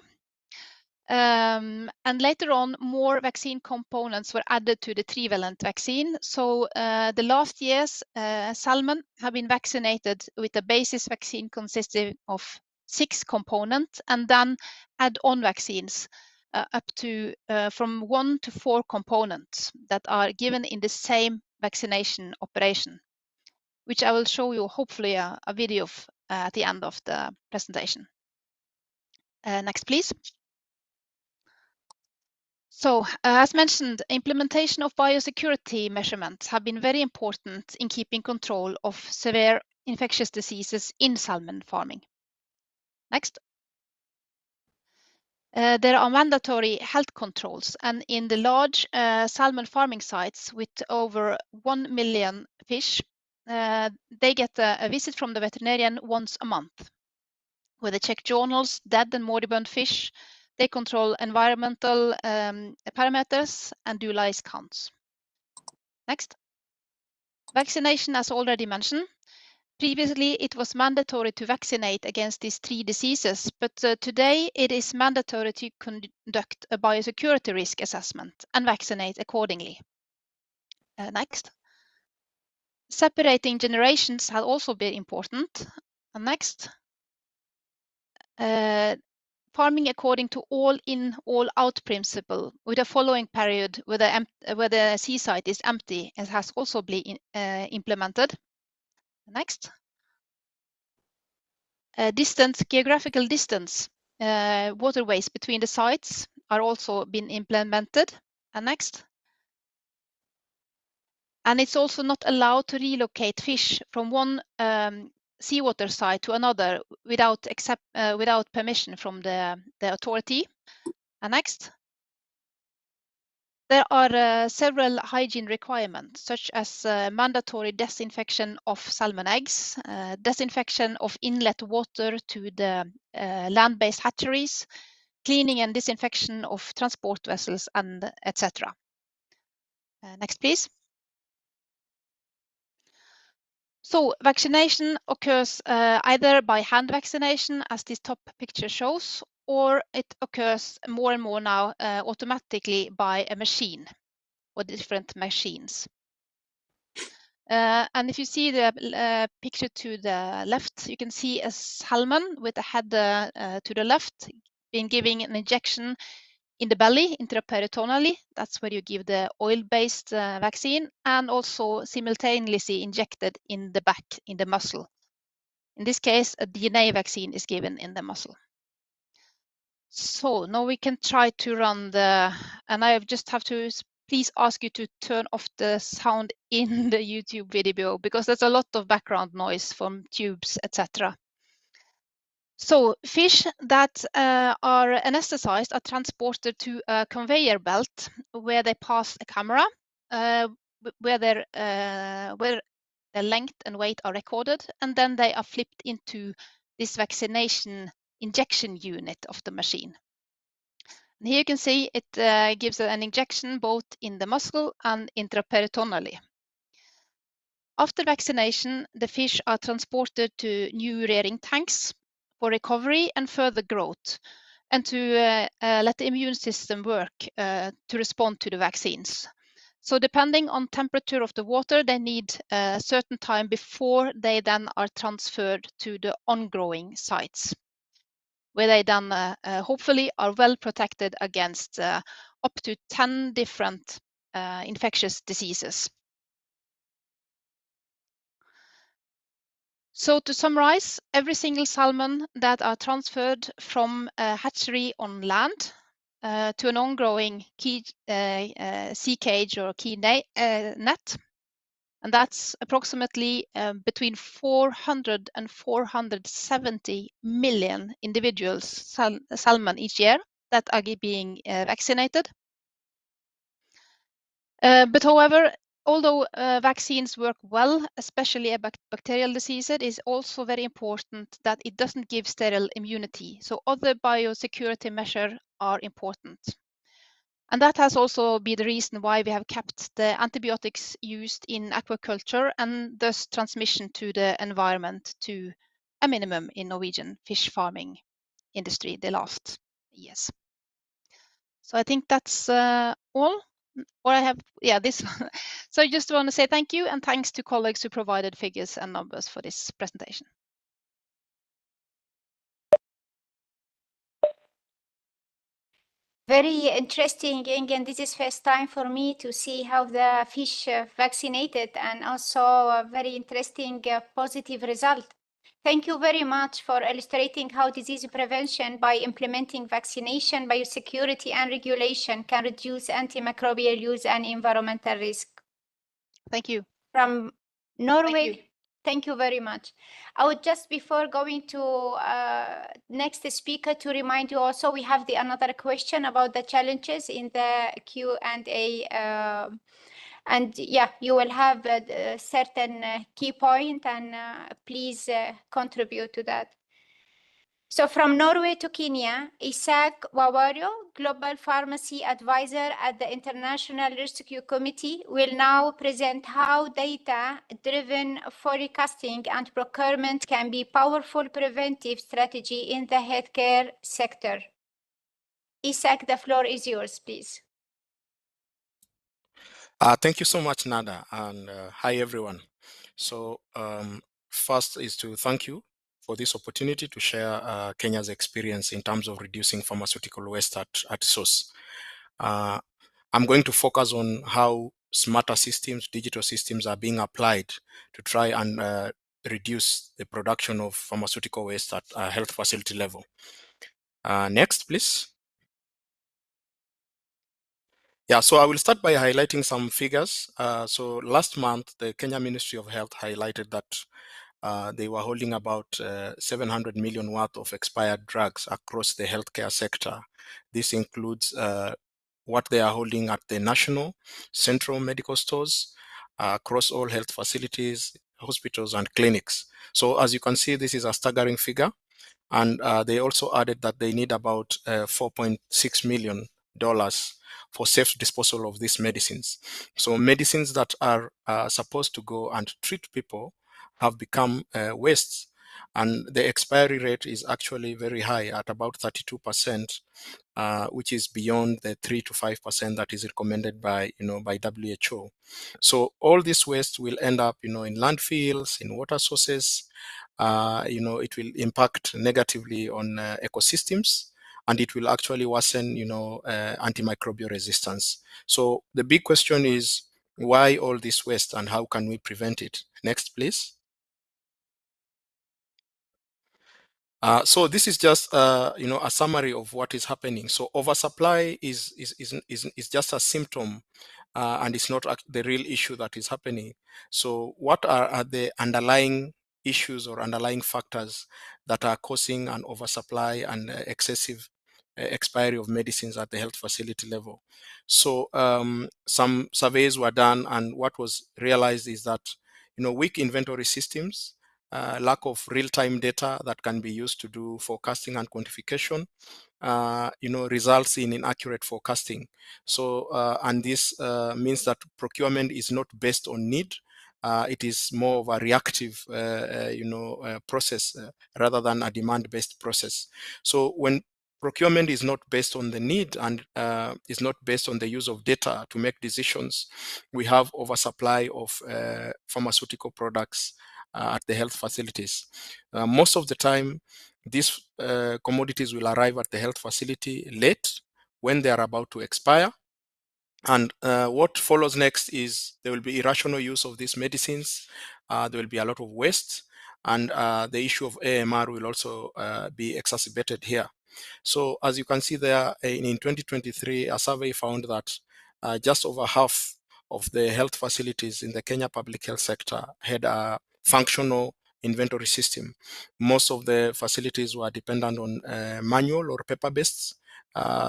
[SPEAKER 7] And later on, more vaccine components were added to the trivalent vaccine. So the last years, salmon have been vaccinated with a basis vaccine consisting of 6 components, and then add-on vaccines up to from 1 to 4 components that are given in the same vaccination operation, which I will show you hopefully a video of at the end of the presentation. Next, please. So, as mentioned, implementation of biosecurity measurements have been very important in keeping control of severe infectious diseases in salmon farming. Next. There are mandatory health controls, and in the large salmon farming sites with over 1 million fish, they get a visit from the veterinarian once a month, where they check journals, dead and moribund fish. They control environmental parameters and do lice counts. Next. Vaccination, as already mentioned. Previously, it was mandatory to vaccinate against these 3 diseases, but today it is mandatory to conduct a biosecurity risk assessment and vaccinate accordingly. Next. Separating generations has also been important. Next. Farming according to all-in, all-out principle with a following period where the sea site is empty, it has also been implemented. Next. Geographical distance, waterways between the sites are also been implemented. And next. And it's also not allowed to relocate fish from one seawater site to another without permission from the authority. And next. There are several hygiene requirements, such as mandatory disinfection of salmon eggs, disinfection of inlet water to the land-based hatcheries, cleaning and disinfection of transport vessels, and etc. Next, please. So vaccination occurs either by hand vaccination, as this top picture shows, or it occurs more and more now automatically by a machine or different machines. And if you see the picture to the left, you can see a salmon with a head to the left being given an injection in the belly, intraperitoneally. That's where you give the oil-based vaccine, and also simultaneously injected in the back, in the muscle. In this case, a DNA vaccine is given in the muscle. So now we can try to run and I just have to please ask you to turn off the sound in the YouTube video, because there's a lot of background noise from tubes, etc. So fish that are anesthetized are transported to a conveyor belt where they pass a camera, where their length and weight are recorded, and then they are flipped into this vaccination injection unit of the machine. And here you can see it gives an injection both in the muscle and intraperitoneally. After vaccination, the fish are transported to new rearing tanks for recovery and further growth, and to let the immune system work to respond to the vaccines. So depending on temperature of the water, they need a certain time before they then are transferred to the on-growing sites, where they then hopefully are well protected against up to 10 different infectious diseases. So to summarize, every single salmon that are transferred from a hatchery on land to an on-growing sea cage or key net, and that's approximately between 400 and 470 million individuals salmon each year that are being vaccinated. But however, although vaccines work well, especially a bacterial disease, it is also very important that it doesn't give sterile immunity. So other biosecurity measures are important. And that has also been the reason why we have kept the antibiotics used in aquaculture and thus transmission to the environment to a minimum in Norwegian fish farming industry the last years. So I think that's all. Or I have, yeah, this one. So I just want to say thank you and thanks to colleagues who provided figures and numbers for this presentation.
[SPEAKER 2] Very interesting, and this is first time for me to see how the fish vaccinated, and also a very interesting positive result. Thank you very much for illustrating how disease prevention by implementing vaccination, biosecurity, and regulation can reduce antimicrobial use and environmental risk.
[SPEAKER 7] Thank you.
[SPEAKER 2] From Norway. Thank you very much. I would just, before going to next speaker, to remind you also, we have another question about the challenges in the Q&A. And yeah, you will have a certain key point, and please contribute to that. So from Norway to Kenya, Isaac Wawario, Global Pharmacy Advisor at the International Rescue Committee, will now present how data-driven forecasting and procurement can be powerful preventive strategy in the healthcare sector. Isaac, the floor is yours, please.
[SPEAKER 8] Thank you so much, Nada, and hi, everyone. So first is to thank you for this opportunity to share Kenya's experience in terms of reducing pharmaceutical waste at source. I'm going to focus on how smarter systems, digital systems are being applied to try and reduce the production of pharmaceutical waste at a health facility level. Next, please. Yeah, so I will start by highlighting some figures. So last month, the Kenya Ministry of Health highlighted that they were holding about 700 million worth of expired drugs across the healthcare sector. This includes what they are holding at the national, central medical stores, across all health facilities, hospitals, and clinics. So as you can see, this is a staggering figure. And they also added that they need about $4.6 million for safe disposal of these medicines. So medicines that are supposed to go and treat people have become waste, and the expiry rate is actually very high at about 32%, which is beyond the 3 to 5% that is recommended by WHO. So all this waste will end up in landfills, in water sources. It will impact negatively on ecosystems, and it will actually worsen antimicrobial resistance. So the big question is, why all this waste and how can we prevent it? Next, please. So this is just a summary of what is happening. So oversupply is just a symptom, and it's not the real issue that is happening. So what are the underlying issues or underlying factors that are causing an oversupply and excessive expiry of medicines at the health facility level. So some surveys were done, and what was realized is that weak inventory systems, lack of real-time data that can be used to do forecasting and quantification, results in inaccurate forecasting. So, and this means that procurement is not based on need. It is more of a reactive, process rather than a demand-based process. So, when procurement is not based on the need and is not based on the use of data to make decisions, we have oversupply of pharmaceutical products at the health facilities. Most of the time, these commodities will arrive at the health facility late when they are about to expire. And what follows next is there will be irrational use of these medicines. There will be a lot of waste, and the issue of AMR will also be exacerbated here. So as you can see there, in 2023, a survey found that just over half of the health facilities in the Kenya public health sector had a functional inventory system. Most of the facilities were dependent on manual or paper-based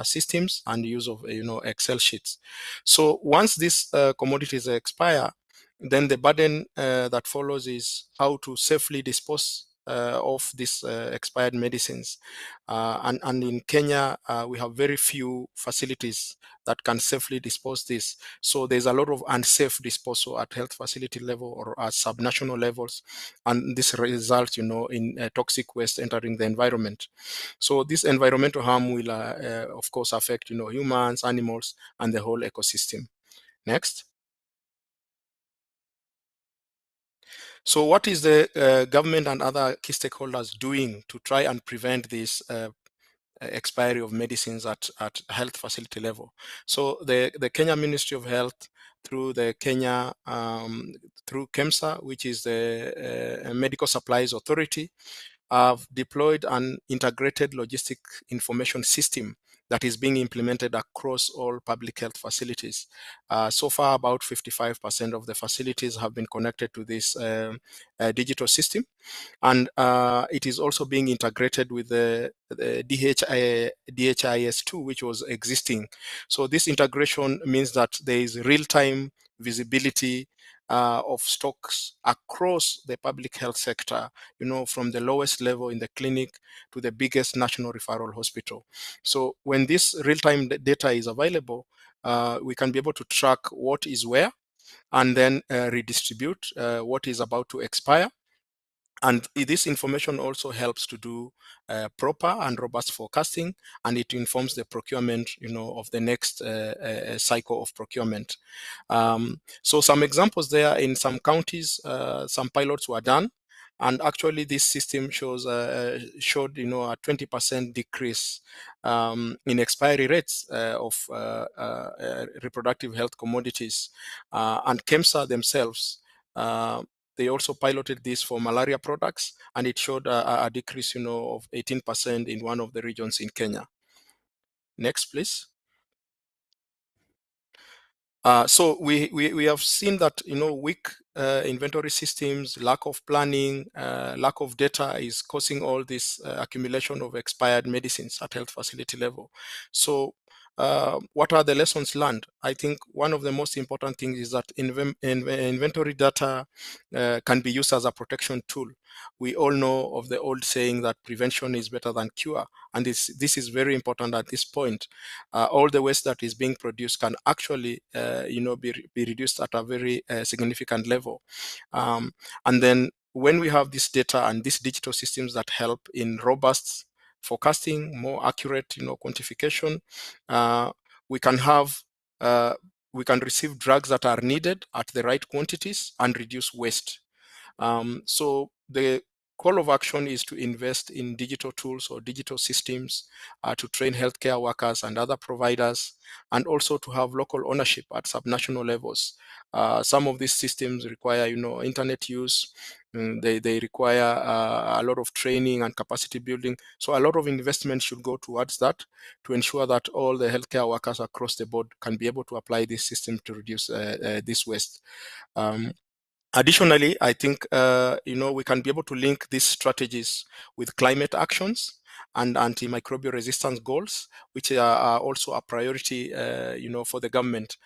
[SPEAKER 8] systems and the use of Excel sheets. So once these commodities expire, then the burden that follows is how to safely dispose of these expired medicines. And in Kenya, we have very few facilities that can safely dispose this. So there's a lot of unsafe disposal at health facility level or at subnational levels, and this results, in toxic waste entering the environment. So this environmental harm will, of course, affect, humans, animals, and the whole ecosystem. Next. So what is the government and other key stakeholders doing to try and prevent this expiry of medicines at health facility level? So the Kenya Ministry of Health, through the Kenya, through KEMSA, which is the Medical Supplies Authority, have deployed an integrated logistic information system that is being implemented across all public health facilities. So far, about 55% of the facilities have been connected to this digital system, and it is also being integrated with the DHIS2, which was existing. So this integration means that there is real-time visibility of stocks across the public health sector, from the lowest level in the clinic to the biggest national referral hospital. So when this real-time data is available, we can be able to track what is where and then redistribute what is about to expire. And this information also helps to do proper and robust forecasting, and it informs the procurement, of the next cycle of procurement. So some examples there: in some counties, some pilots were done, and actually this system showed a 20% decrease in expiry rates of reproductive health commodities. And KEMSA themselves, they also piloted this for malaria products, and it showed a decrease, of 18% in one of the regions in Kenya. Next, please. So we have seen that weak inventory systems, lack of planning, lack of data is causing all this accumulation of expired medicines at health facility level. So what are the lessons learned? I think one of the most important things is that inventory data can be used as a protection tool. We all know of the old saying that prevention is better than cure, and this is very important at this point. All the waste that is being produced can actually, be reduced at a very significant level. And then when we have this data and these digital systems that help in robust forecasting, more accurate, quantification, we can have we can receive drugs that are needed at the right quantities and reduce waste. So the call of action is to invest in digital tools or digital systems to train healthcare workers and other providers, and also to have local ownership at subnational levels. Some of these systems require, internet use. They require a lot of training and capacity building. So a lot of investment should go towards that to ensure that all the healthcare workers across the board can be able to apply this system to reduce this waste. Additionally, I think we can be able to link these strategies with climate actions and antimicrobial resistance goals, which are also a priority, for the government.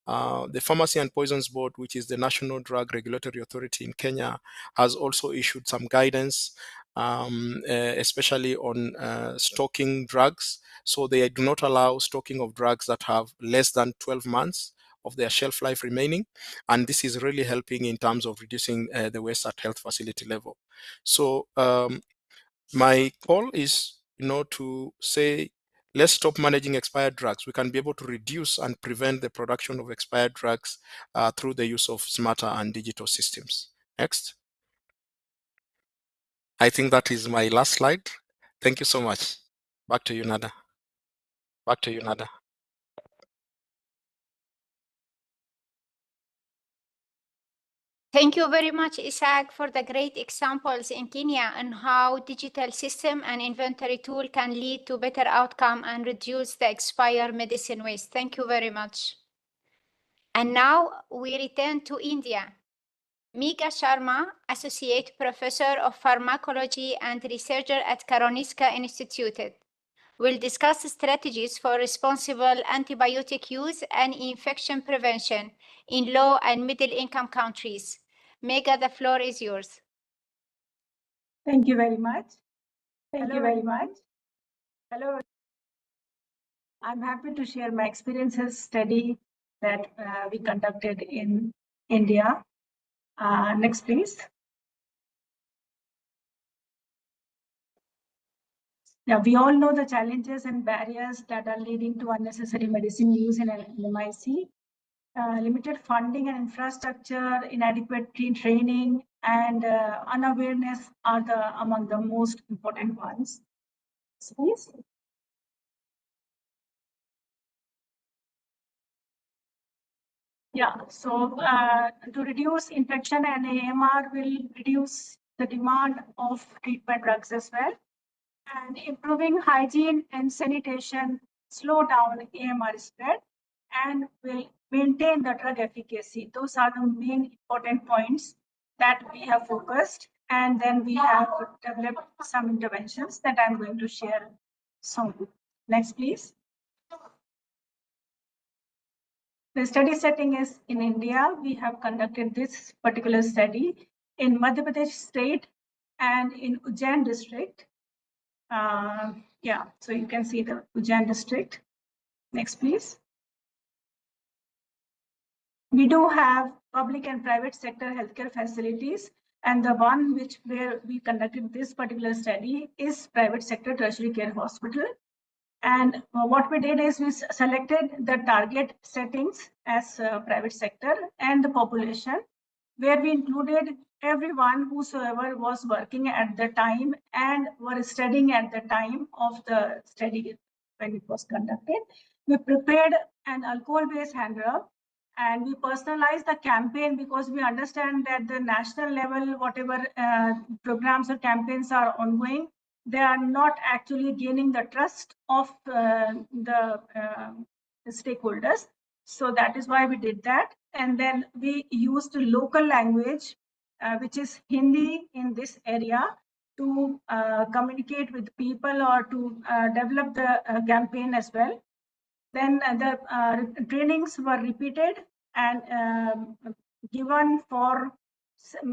[SPEAKER 8] The Pharmacy and Poisons Board, which is the National Drug Regulatory Authority in Kenya, has also issued some guidance, especially on stocking drugs. So they do not allow stocking of drugs that have less than 12 months of their shelf life remaining, and this is really helping in terms of reducing the waste at health facility level. So my call is, to say, let's stop managing expired drugs. We can be able to reduce and prevent the production of expired drugs through the use of smarter and digital systems. Next. I think that is my last slide. Thank you so much. Back to you, Nada. Back to you, Nada.
[SPEAKER 2] Thank you very much, Isaac, for the great examples in Kenya and how digital system and inventory tool can lead to better outcome and reduce the expired medicine waste. Thank you very much. And now we return to India. Megha Sharma, Associate Professor of Pharmacology and Researcher at Karolinska Institute, will discuss strategies for responsible antibiotic use and infection prevention in low and middle income countries. Megha, the floor is yours.
[SPEAKER 9] Thank you very much. Thank you very much. Hello. I'm happy to share my experiences study that we conducted in India. Next, please. Yeah, we all know the challenges and barriers that are leading to unnecessary medicine use in LMIC. Limited funding and infrastructure, inadequate training, and unawareness are among the most important ones. Please. Yeah, so to reduce infection and AMR will reduce the demand of treatment drugs as well. And improving hygiene and sanitation slow down AMR spread and will maintain the drug efficacy. Those are the main important points that we have focused. And then we have developed some interventions that I'm going to share soon. Next, please. The study setting is in India. We have conducted this particular study in Madhya Pradesh state and in Ujjain district. Yeah, so you can see the Ujjain district. Next, please. We do have public and private sector healthcare facilities, and the one where we conducted this particular study is private sector tertiary care hospital. And what we did is we selected the target settings as private sector and the population, where we included everyone whosoever was working at the time and were studying at the time of the study when it was conducted. We prepared an alcohol-based hand rub and we personalized the campaign because we understand that the national level, whatever programs or campaigns are ongoing, they are not actually gaining the trust of the stakeholders. So that is why we did that. And then we used local language, which is Hindi in this area, to communicate with people or to develop the campaign as well. Then the trainings were repeated and given for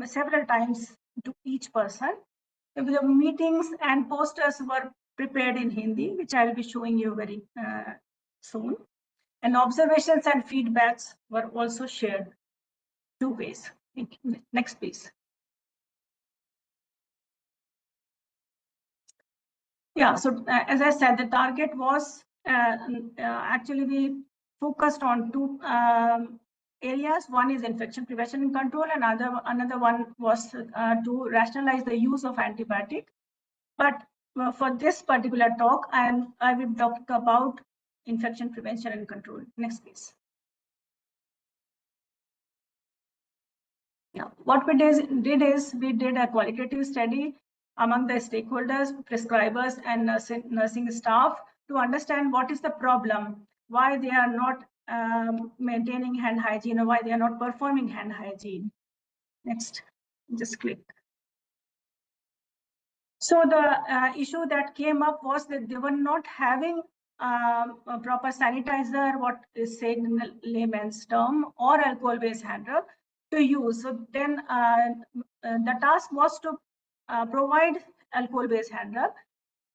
[SPEAKER 9] several times to each person. The meetings and posters were prepared in Hindi, which I will be showing you very soon. And observations and feedbacks were also shared 2 ways. Next, please. Yeah, so as I said, the target was actually we focused on 2 areas. One is infection prevention and control, and another one was to rationalize the use of antibiotic. But for this particular talk, I will talk about infection prevention and control. Next, please. Yeah, what we did is we did a qualitative study among the stakeholders, prescribers, and nursing staff to understand what is the problem, why they are not maintaining hand hygiene, or why they are not performing hand hygiene. Next, just click. So the issue that came up was that they were not having a proper sanitizer, what is said in the layman's term, or alcohol-based hand rub to use. So then the task was to provide alcohol-based hand rub,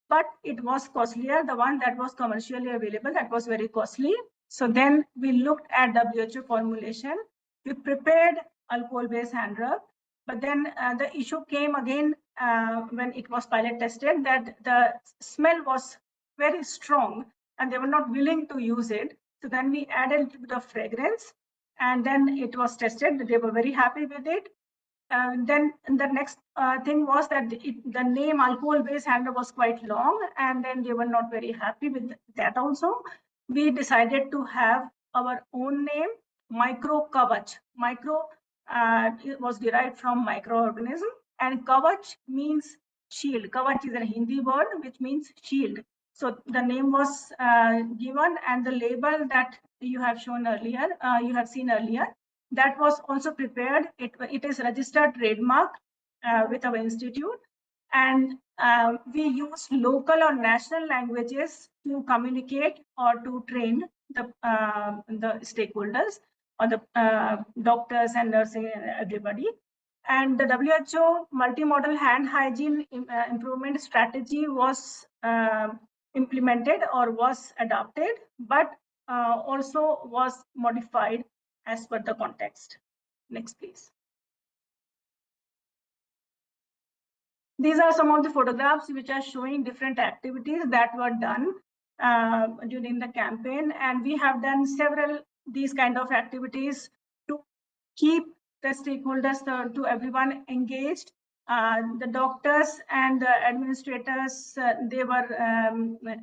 [SPEAKER 9] but it was costlier. The one that was commercially available, that was very costly. So then we looked at WHO formulation. We prepared alcohol-based hand rub, but then the issue came again when it was pilot tested, that the smell was very strong and they were not willing to use it. So then we added a little bit of fragrance, and then it was tested. They were very happy with it. Then the next thing was that the name alcohol-based hand rub was quite long, and then they were not very happy with that also. We decided to have our own name, Micro Kavach. Micro it was derived from microorganism, and Kavach means shield. Kavach is a Hindi word which means shield. So the name was given, and the label that you have shown earlier, you have seen earlier, that was also prepared. It is registered trademark with our institute, and we use local or national languages to communicate or to train the stakeholders or the doctors and nursing and everybody. And the WHO multimodal hand hygiene improvement strategy was implemented or was adopted, but also was modified as per the context. Next, please. These are some of the photographs which are showing different activities that were done during the campaign. And we have done several these kind of activities to keep the stakeholders, to everyone engaged. The doctors and the administrators, they were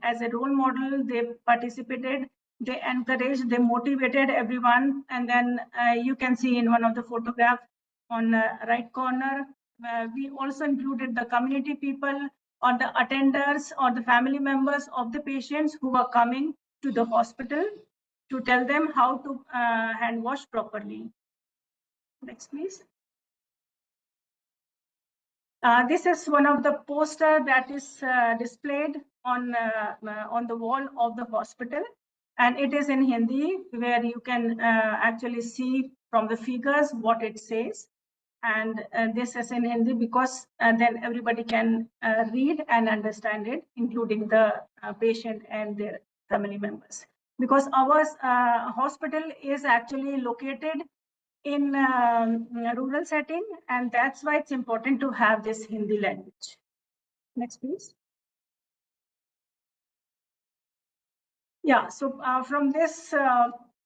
[SPEAKER 9] as a role model, they participated, they encouraged, they motivated everyone. And then you can see in one of the photographs on the right corner, we also included the community people or the attenders or the family members of the patients who were coming to the hospital to tell them how to hand wash properly. Next, please. This is one of the poster that is displayed on the wall of the hospital, and it is in Hindi, where you can actually see from the figures what it says. And this is in Hindi because then everybody can read and understand it, including the patient and their family members. Because our hospital is actually located in a rural setting, and that's why it's important to have this Hindi language. Next, please. Yeah, so from this,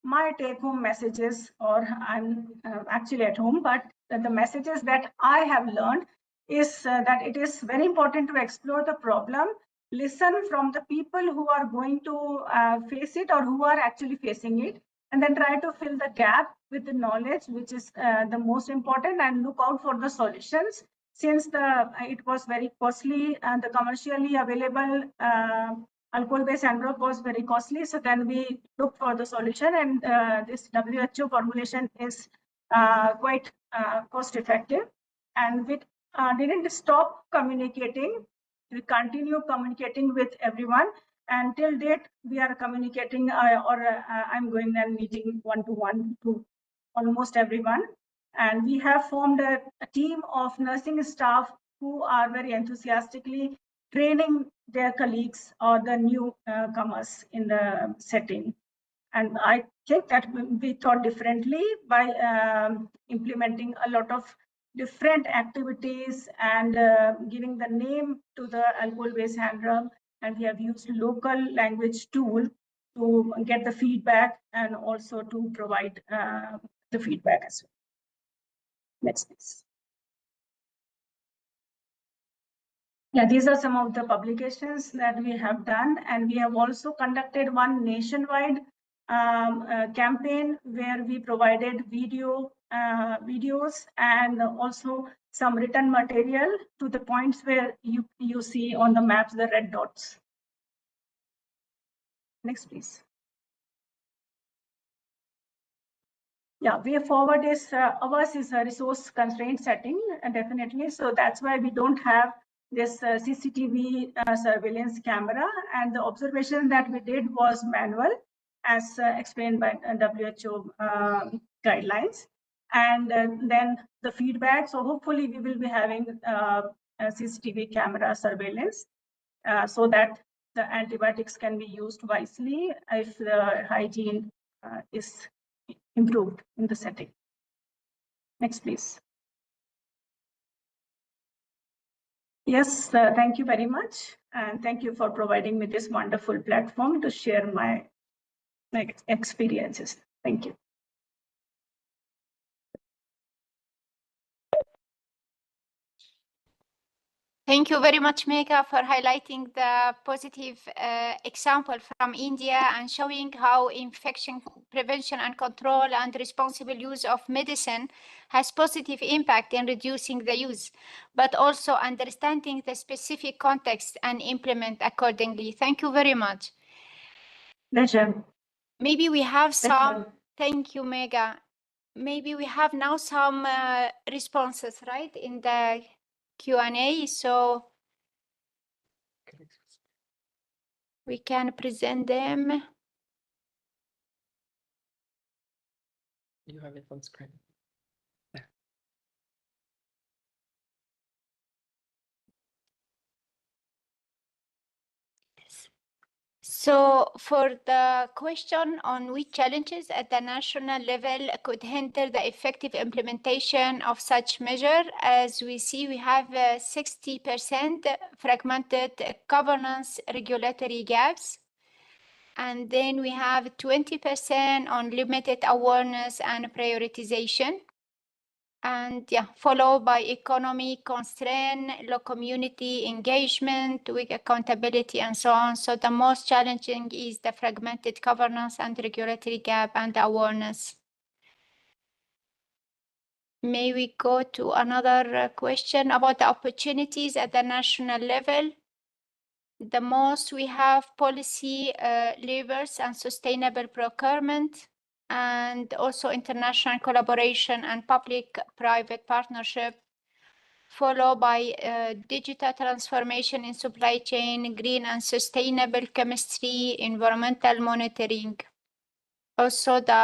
[SPEAKER 9] my take-home messages, or I'm actually at home, but the messages that I have learned is that it is very important to explore the problem, listen from the people who are going to face it or who are actually facing it, and then try to fill the gap with the knowledge, which is the most important, and look out for the solutions. Since it was very costly and the commercially available alcohol-based hand rub was very costly, so then we looked for the solution, and this WHO formulation is quite cost-effective. And we didn't stop communicating. We continue communicating with everyone. And till date, we are communicating, I'm going and meeting one-to-one to almost everyone. And we have formed a team of nursing staff who are very enthusiastically training their colleagues or the newcomers in the setting. And I think that we thought differently by implementing a lot of different activities and giving the name to the alcohol-based hand rub. And we have used local language tool to get the feedback and also to provide the feedback as well. Next, please. Yeah, these are some of the publications that we have done, and we have also conducted one nationwide campaign where we provided videos and also some written material to the points where you see on the maps the red dots. Next, please. yeah, way forward is ours is a resource constraint setting, definitely. So that's why we don't have this CCTV surveillance camera, and the observation that we did was manual, as explained by WHO guidelines, and then the feedback. So hopefully we will be having a CCTV camera surveillance so that the antibiotics can be used wisely if the hygiene is improved in the setting. Next, please. Yes, thank you very much. And thank you for providing me this wonderful platform to share my experiences. Thank you.
[SPEAKER 2] Thank you very much, Megha, for highlighting the positive example from India and showing how infection prevention and control and responsible use of medicine has positive impact in reducing the use, but also understanding the specific context and implement accordingly. Thank you very much.
[SPEAKER 9] Pleasure.
[SPEAKER 2] Maybe we have some,
[SPEAKER 9] Pleasure.
[SPEAKER 2] thank you, Megha. Maybe we have now some responses, right, in the Q&A. So we can present them.
[SPEAKER 1] You have it on screen. There.
[SPEAKER 2] So for the question on which challenges at the national level could hinder the effective implementation of such measure, as we see, we have 60% fragmented governance regulatory gaps. And then we have 20% on limited awareness and prioritization. And yeah, followed by economic constraint, low community engagement, weak accountability, and so on. So the most challenging is the fragmented governance and regulatory gap and awareness. May we go to another question about the opportunities at the national level? The most we have policy levers and sustainable procurement, and also international collaboration and public-private partnership, followed by digital transformation in supply chain, green and sustainable chemistry, environmental monitoring. Also, the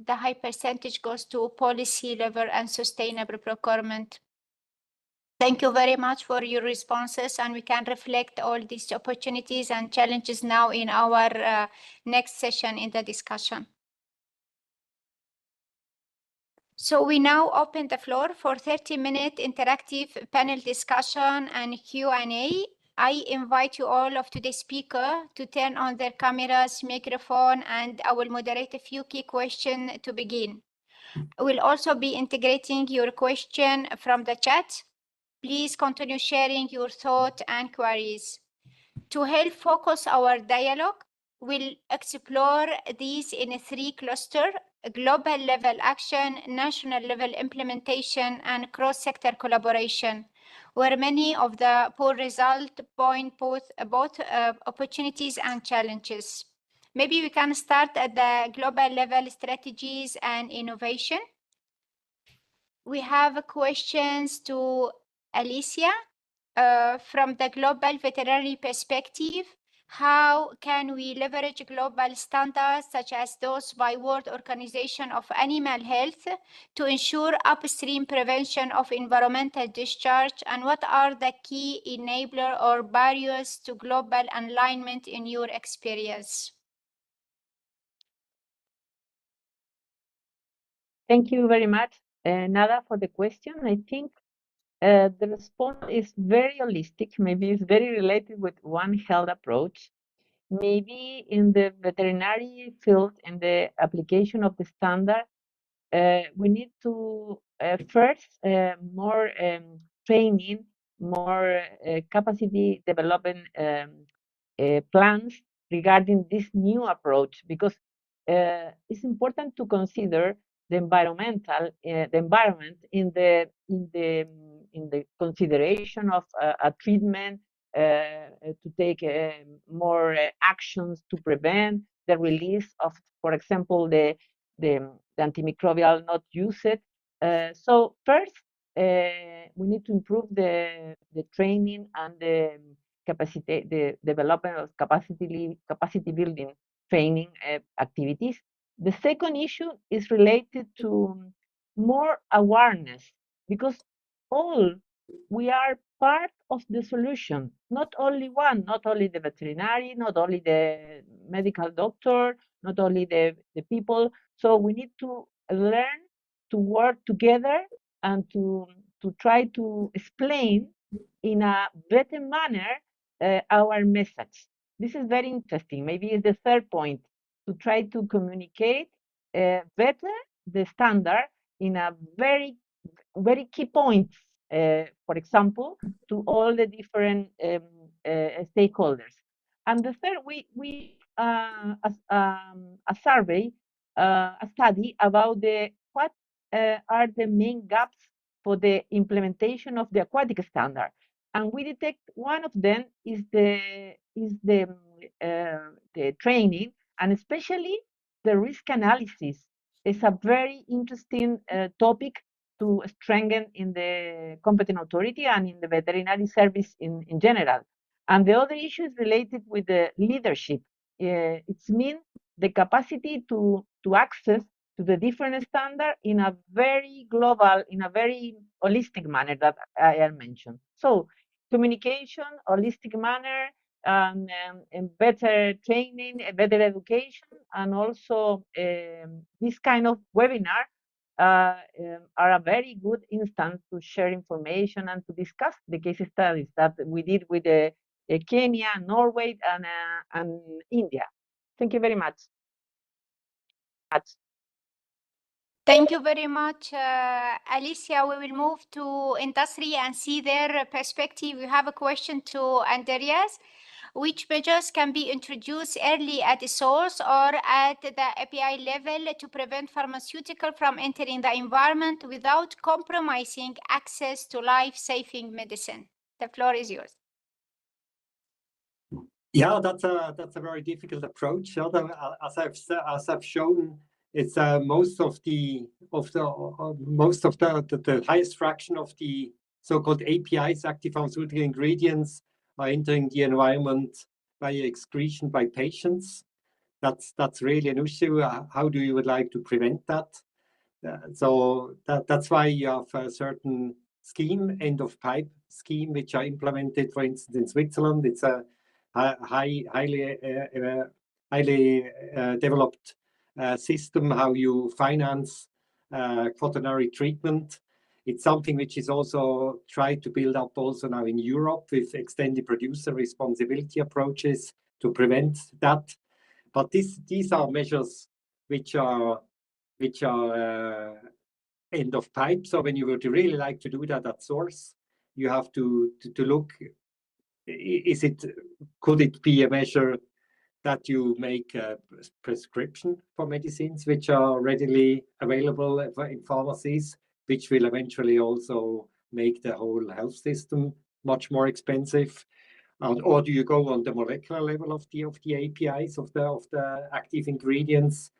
[SPEAKER 2] high percentage goes to policy level and sustainable procurement. Thank you very much for your responses, and we can reflect all these opportunities and challenges now in our next session in the discussion. So we now open the floor for 30-minute interactive panel discussion and Q&A. I invite you all of today's speaker to turn on their cameras, microphone, and I will moderate a few key questions to begin. We'll also be integrating your question from the chat. Please continue sharing your thoughts and queries. To help focus our dialogue, we'll explore these in three clusters: global level action, national level implementation, and cross-sector collaboration, where many of the poor results point both opportunities and challenges. Maybe we can start at the global level strategies and innovation. We have questions to Alicia. From the global veterinary perspective, how can we leverage global standards such as those by World Organization of Animal Health to ensure upstream prevention of environmental discharge? And what are the key enablers or barriers to global alignment in your experience?
[SPEAKER 5] Thank you very much, Nada, for the question. I think the response is very holistic. Maybe it's very related with One Health approach. Maybe in the veterinary field, in the application of the standard, we need to first more training, more capacity development plans regarding this new approach, because it's important to consider the environment in the consideration of a treatment, to take more actions to prevent the release of, for example, the the antimicrobial not used. So first, we need to improve the training and the capacity, the development of capacity building training activities. The second issue is related to more awareness, because all we are part of the solution, not only one, not only the veterinary, not only the medical doctor, not only the people. So we need to learn to work together and to try to explain in a better manner our message. This is very interesting. Maybe it's the third point, to try to communicate better the standard in a very key points, for example, to all the different stakeholders. And the third, we a survey, a study about what are the main gaps for the implementation of the aquatic standard. And we detect one of them is the training, and especially the risk analysis. It's a very interesting topic to strengthen in the competent authority and in the veterinary service in general. And the other issue is related with the leadership. It's mean the capacity to access to the different standard in a very global, in a very holistic manner that I mentioned. So communication, holistic manner, and better training, better education, and also this kind of webinar are a very good instance to share information and to discuss the case studies that we did with Kenya, Norway, and India. Thank you very much.
[SPEAKER 2] Thank you very much, Alicia. We will move to industry and see their perspective. We have a question to Andreas. Which measures can be introduced early at the source or at the API level to prevent pharmaceutical from entering the environment without compromising access to life-saving medicine? The floor is yours.
[SPEAKER 6] Yeah, that's a very difficult approach. As I've shown, it's most of the highest fraction of the so-called APIs, active pharmaceutical ingredients, are entering the environment by excretion by patients. That's really an issue. How do you would like to prevent that? So that's why you have a certain scheme, end of pipe scheme, which are implemented, for instance, in Switzerland. It's a highly developed system how you finance quaternary treatment. It's something which is also tried to build up also now in Europe with extended producer responsibility approaches to prevent that. But these are measures which are end of pipe. So when you would really like to do that at source, you have to look, could it be a measure that you make a prescription for medicines which are readily available in pharmacies, which will eventually also make the whole health system much more expensive? Or do you go on the molecular level of the APIs, of the active ingredients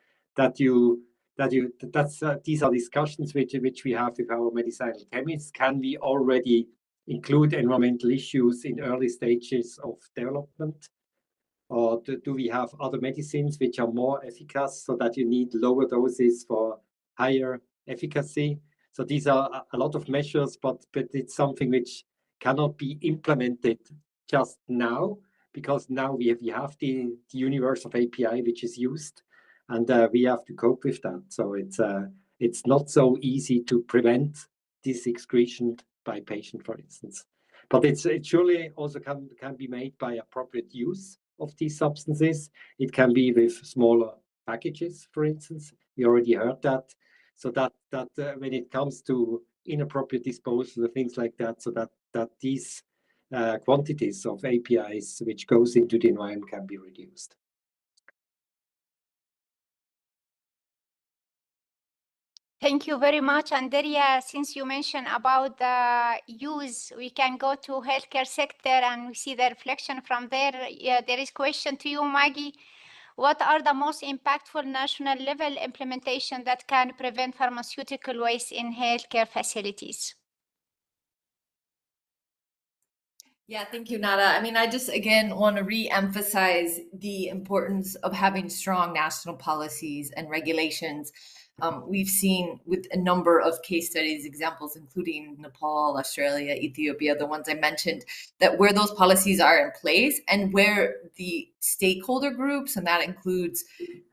[SPEAKER 6] these are discussions which we have with our medicinal chemists. Can we already include environmental issues in early stages of development? Or do we have other medicines which are more efficacious so that you need lower doses for higher efficacy? So these are a lot of measures, but it's something which cannot be implemented just now, because now we have the universe of API which is used, and we have to cope with that. So it's not so easy to prevent this excretion by patient, for instance. But it surely also can be made by appropriate use of these substances. It can be with smaller packages, for instance. We already heard that. So that when it comes to inappropriate disposal and things like that, so that these quantities of APIs which goes into the environment can be reduced.
[SPEAKER 2] Thank you very much, Andrea. Since you mentioned about the use, we can go to healthcare sector and we see the reflection from there. Yeah, there is question to you, Maggie. What are the most impactful national level implementation that can prevent pharmaceutical waste in healthcare facilities?
[SPEAKER 4] Yeah, thank you, Nada. I mean, I just again want to re-emphasize the importance of having strong national policies and regulations. We've seen with a number of case studies, examples including Nepal, Australia, Ethiopia, the ones I mentioned, that where those policies are in place and where the stakeholder groups, and that includes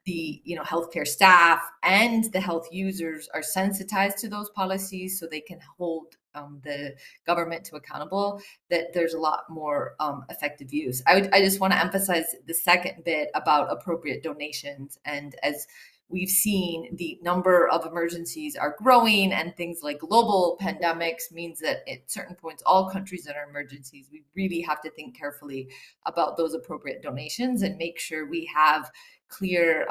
[SPEAKER 4] the healthcare staff and the health users, are sensitized to those policies so they can hold the government to accountable, that there's a lot more effective use. I just want to emphasize the second bit about appropriate donations. And as we've seen, the number of emergencies are growing, and things like global pandemics means that at certain points, all countries that are emergencies, we really have to think carefully about those appropriate donations and make sure we have clear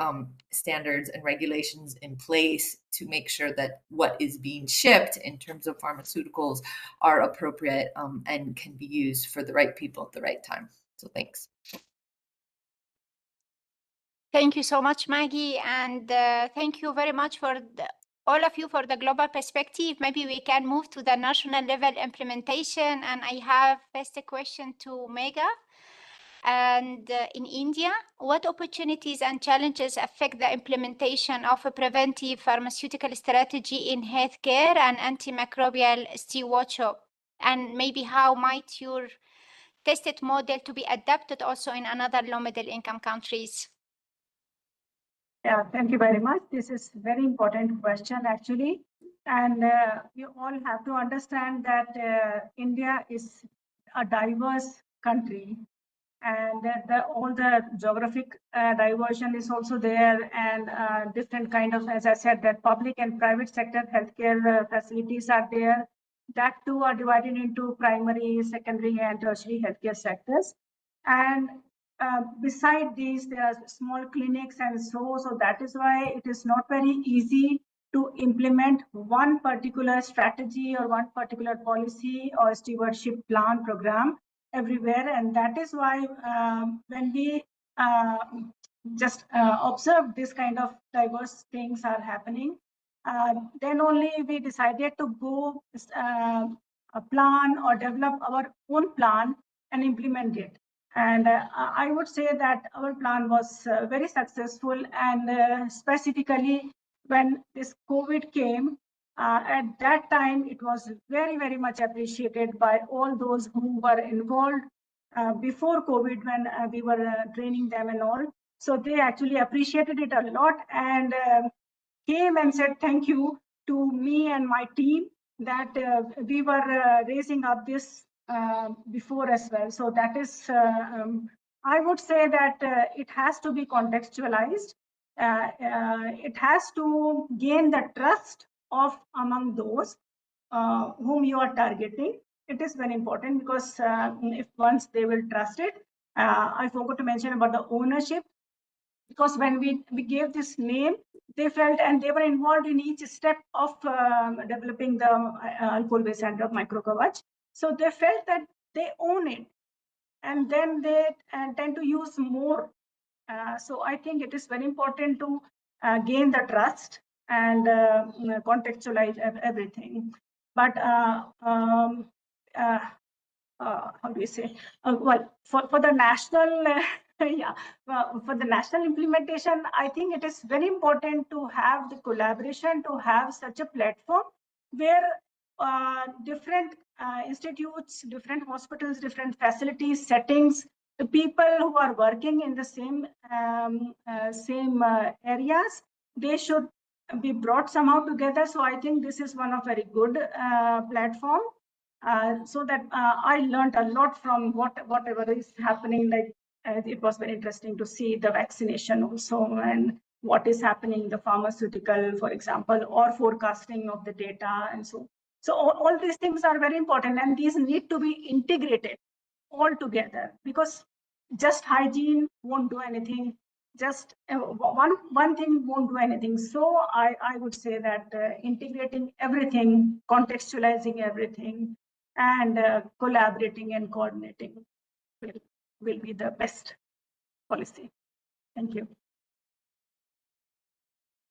[SPEAKER 4] standards and regulations in place to make sure that what is being shipped in terms of pharmaceuticals are appropriate and can be used for the right people at the right time. So thanks.
[SPEAKER 2] Thank you so much, Maggie, and thank you very much for all of you for the global perspective. Maybe we can move to the national level implementation, and I have first a question to Megha. And in India, what opportunities and challenges affect the implementation of a preventive pharmaceutical strategy in healthcare and antimicrobial stewardship? And maybe how might your tested model to be adapted also in another low middle income countries?
[SPEAKER 9] Yeah, thank you very much. This is a very important question, actually. And you all have to understand that India is a diverse country, and all the geographic diversion is also there, and different kind of, as I said, that public and private sector healthcare facilities are there. That too are divided into primary, secondary, and tertiary healthcare sectors. And beside these, there are small clinics and so that is why it is not very easy to implement one particular strategy or one particular policy or stewardship plan program everywhere. And that is why when we just observe this kind of diverse things are happening, then only we decided to go a plan or develop our own plan and implement it. And I would say that our plan was very successful, and specifically when this COVID came, at that time, it was very, very much appreciated by all those who were involved before COVID, when we were training them and all. So they actually appreciated it a lot and came and said thank you to me and my team that we were raising up this before as well. So that is, I would say that it has to be contextualized. It has to gain the trust of among those whom you are targeting. It is very important because if once they will trust it, I forgot to mention about the ownership, because when we gave this name, they felt and they were involved in each step of developing the alcohol-based drug microkavach. So they felt that they own it, and then they tend to use more. So I think it is very important to gain the trust and contextualize everything. But how do you say? Well, for the national, yeah, for the national implementation, I think it is very important to have the collaboration, to have such a platform where different institutes, different hospitals, different facilities, settings, the people who are working in the same areas, they should be brought somehow together. So I think this is one of very good platform. So that I learned a lot from whatever is happening. Like it was very interesting to see the vaccination also, and what is happening in the pharmaceutical, for example, or forecasting of the data, and so. So all these things are very important, and these need to be integrated all together, because just hygiene won't do anything. Just one thing won't do anything. So I would say that integrating everything, contextualizing everything, and collaborating and coordinating will be the best policy. Thank you.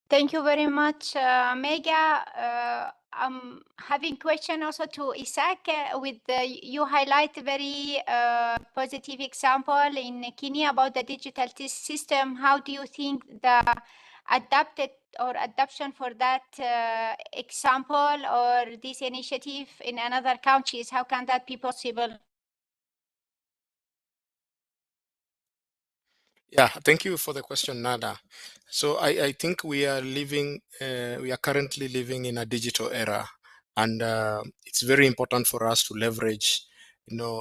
[SPEAKER 2] Thank you very much, Mega. I'm having question also to Isaac. You highlight a very positive example in Kenya about the digital system. How do you think the adapted or adoption for that example or this initiative in another countries? How can that be possible?
[SPEAKER 8] Yeah, thank you for the question, Nada. So I think we are currently living in a digital era, and it's very important for us to leverage,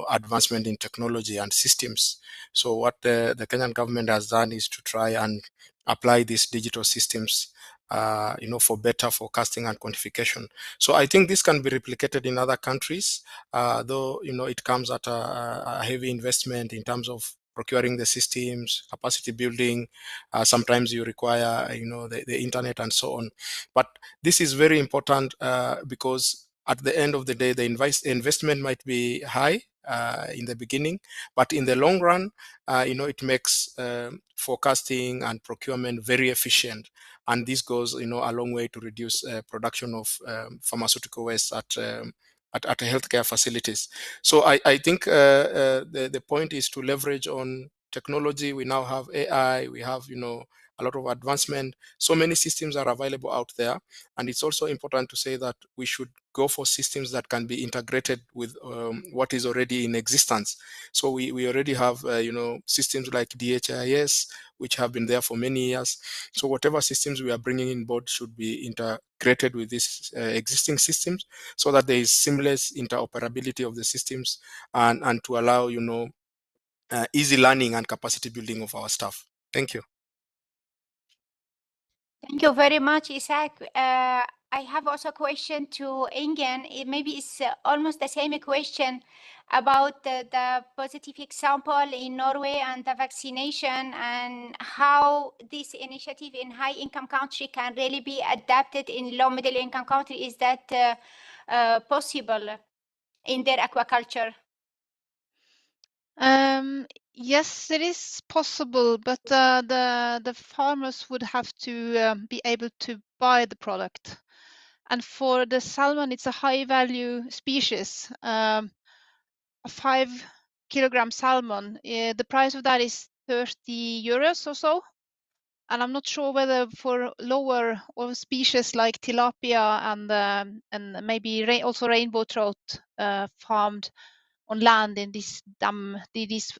[SPEAKER 8] advancement in technology and systems. So what the Kenyan government has done is to try and apply these digital systems, for better forecasting and quantification. So I think this can be replicated in other countries, though, it comes at a heavy investment in terms of procuring the systems, capacity building. Sometimes you require, the internet and so on. But this is very important because at the end of the day, the investment might be high in the beginning, but in the long run, it makes forecasting and procurement very efficient. And this goes, a long way to reduce production of pharmaceutical waste at healthcare facilities. So I think the point is to leverage on technology. We now have AI, we have, a lot of advancement. So many systems are available out there. And it's also important to say that we should go for systems that can be integrated with what is already in existence. So we already have, systems like DHIS, which have been there for many years. So whatever systems we are bringing in board should be integrated with these existing systems, so that there is seamless interoperability of the systems and to allow, easy learning and capacity building of our staff. Thank you.
[SPEAKER 2] Thank you very much, Isaac. I have also a question to Ingen. Maybe it's almost the same question about the positive example in Norway and the vaccination, and how this initiative in high-income country can really be adapted in low-middle-income country. Is that possible in their aquaculture?
[SPEAKER 7] Yes, it is possible, but the farmers would have to be able to buy the product. And for the salmon, it's a high-value species. A 5-kilogram salmon, the price of that is 30 euros or so. And I'm not sure whether for lower or species like tilapia and maybe also rainbow trout farmed on land in these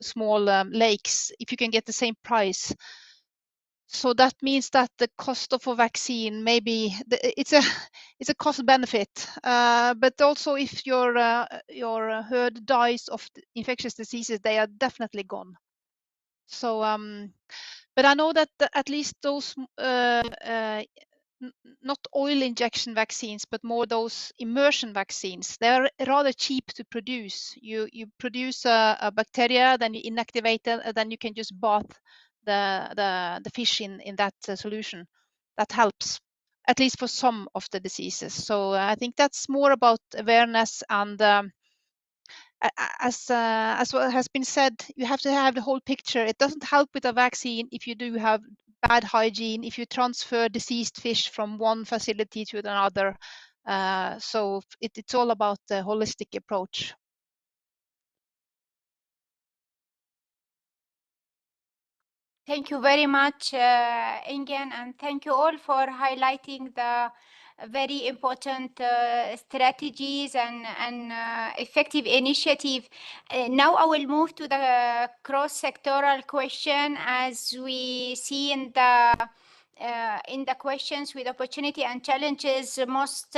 [SPEAKER 7] small lakes, if you can get the same price. So that means that the cost of a vaccine, maybe it's a cost benefit, but also if your herd dies of infectious diseases, they are definitely gone. So, but I know that at least those not oil injection vaccines, but more those immersion vaccines, they're rather cheap to produce. You produce a bacteria, then you inactivate it, and then you can just bath the fish in that solution. That helps, at least for some of the diseases. So I think that's more about awareness and as what has been said, you have to have the whole picture. It doesn't help with a vaccine if you do have bad hygiene, if you transfer diseased fish from one facility to another. So it's all about the holistic approach.
[SPEAKER 2] Thank you very much, Ingen, and thank you all for highlighting the very important strategies and effective initiative. Now I will move to the cross-sectoral question. As we see in the questions with opportunity and challenges, most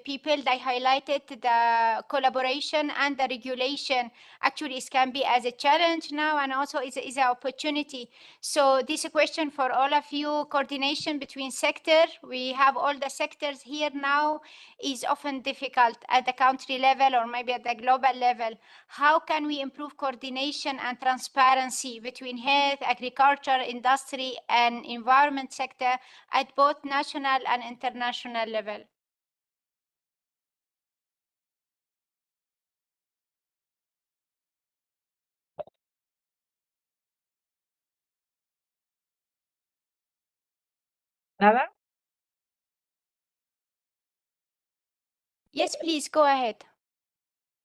[SPEAKER 2] people, they highlighted the collaboration and the regulation. Actually, it can be as a challenge now and also is an opportunity. So this is a question for all of you. Coordination between sector. We have all the sectors here now is often difficult at the country level or maybe at the global level. How can we improve coordination and transparency between health, agriculture, industry, and environment sector at both national and international level?
[SPEAKER 5] Nada?
[SPEAKER 2] Yes, please go ahead.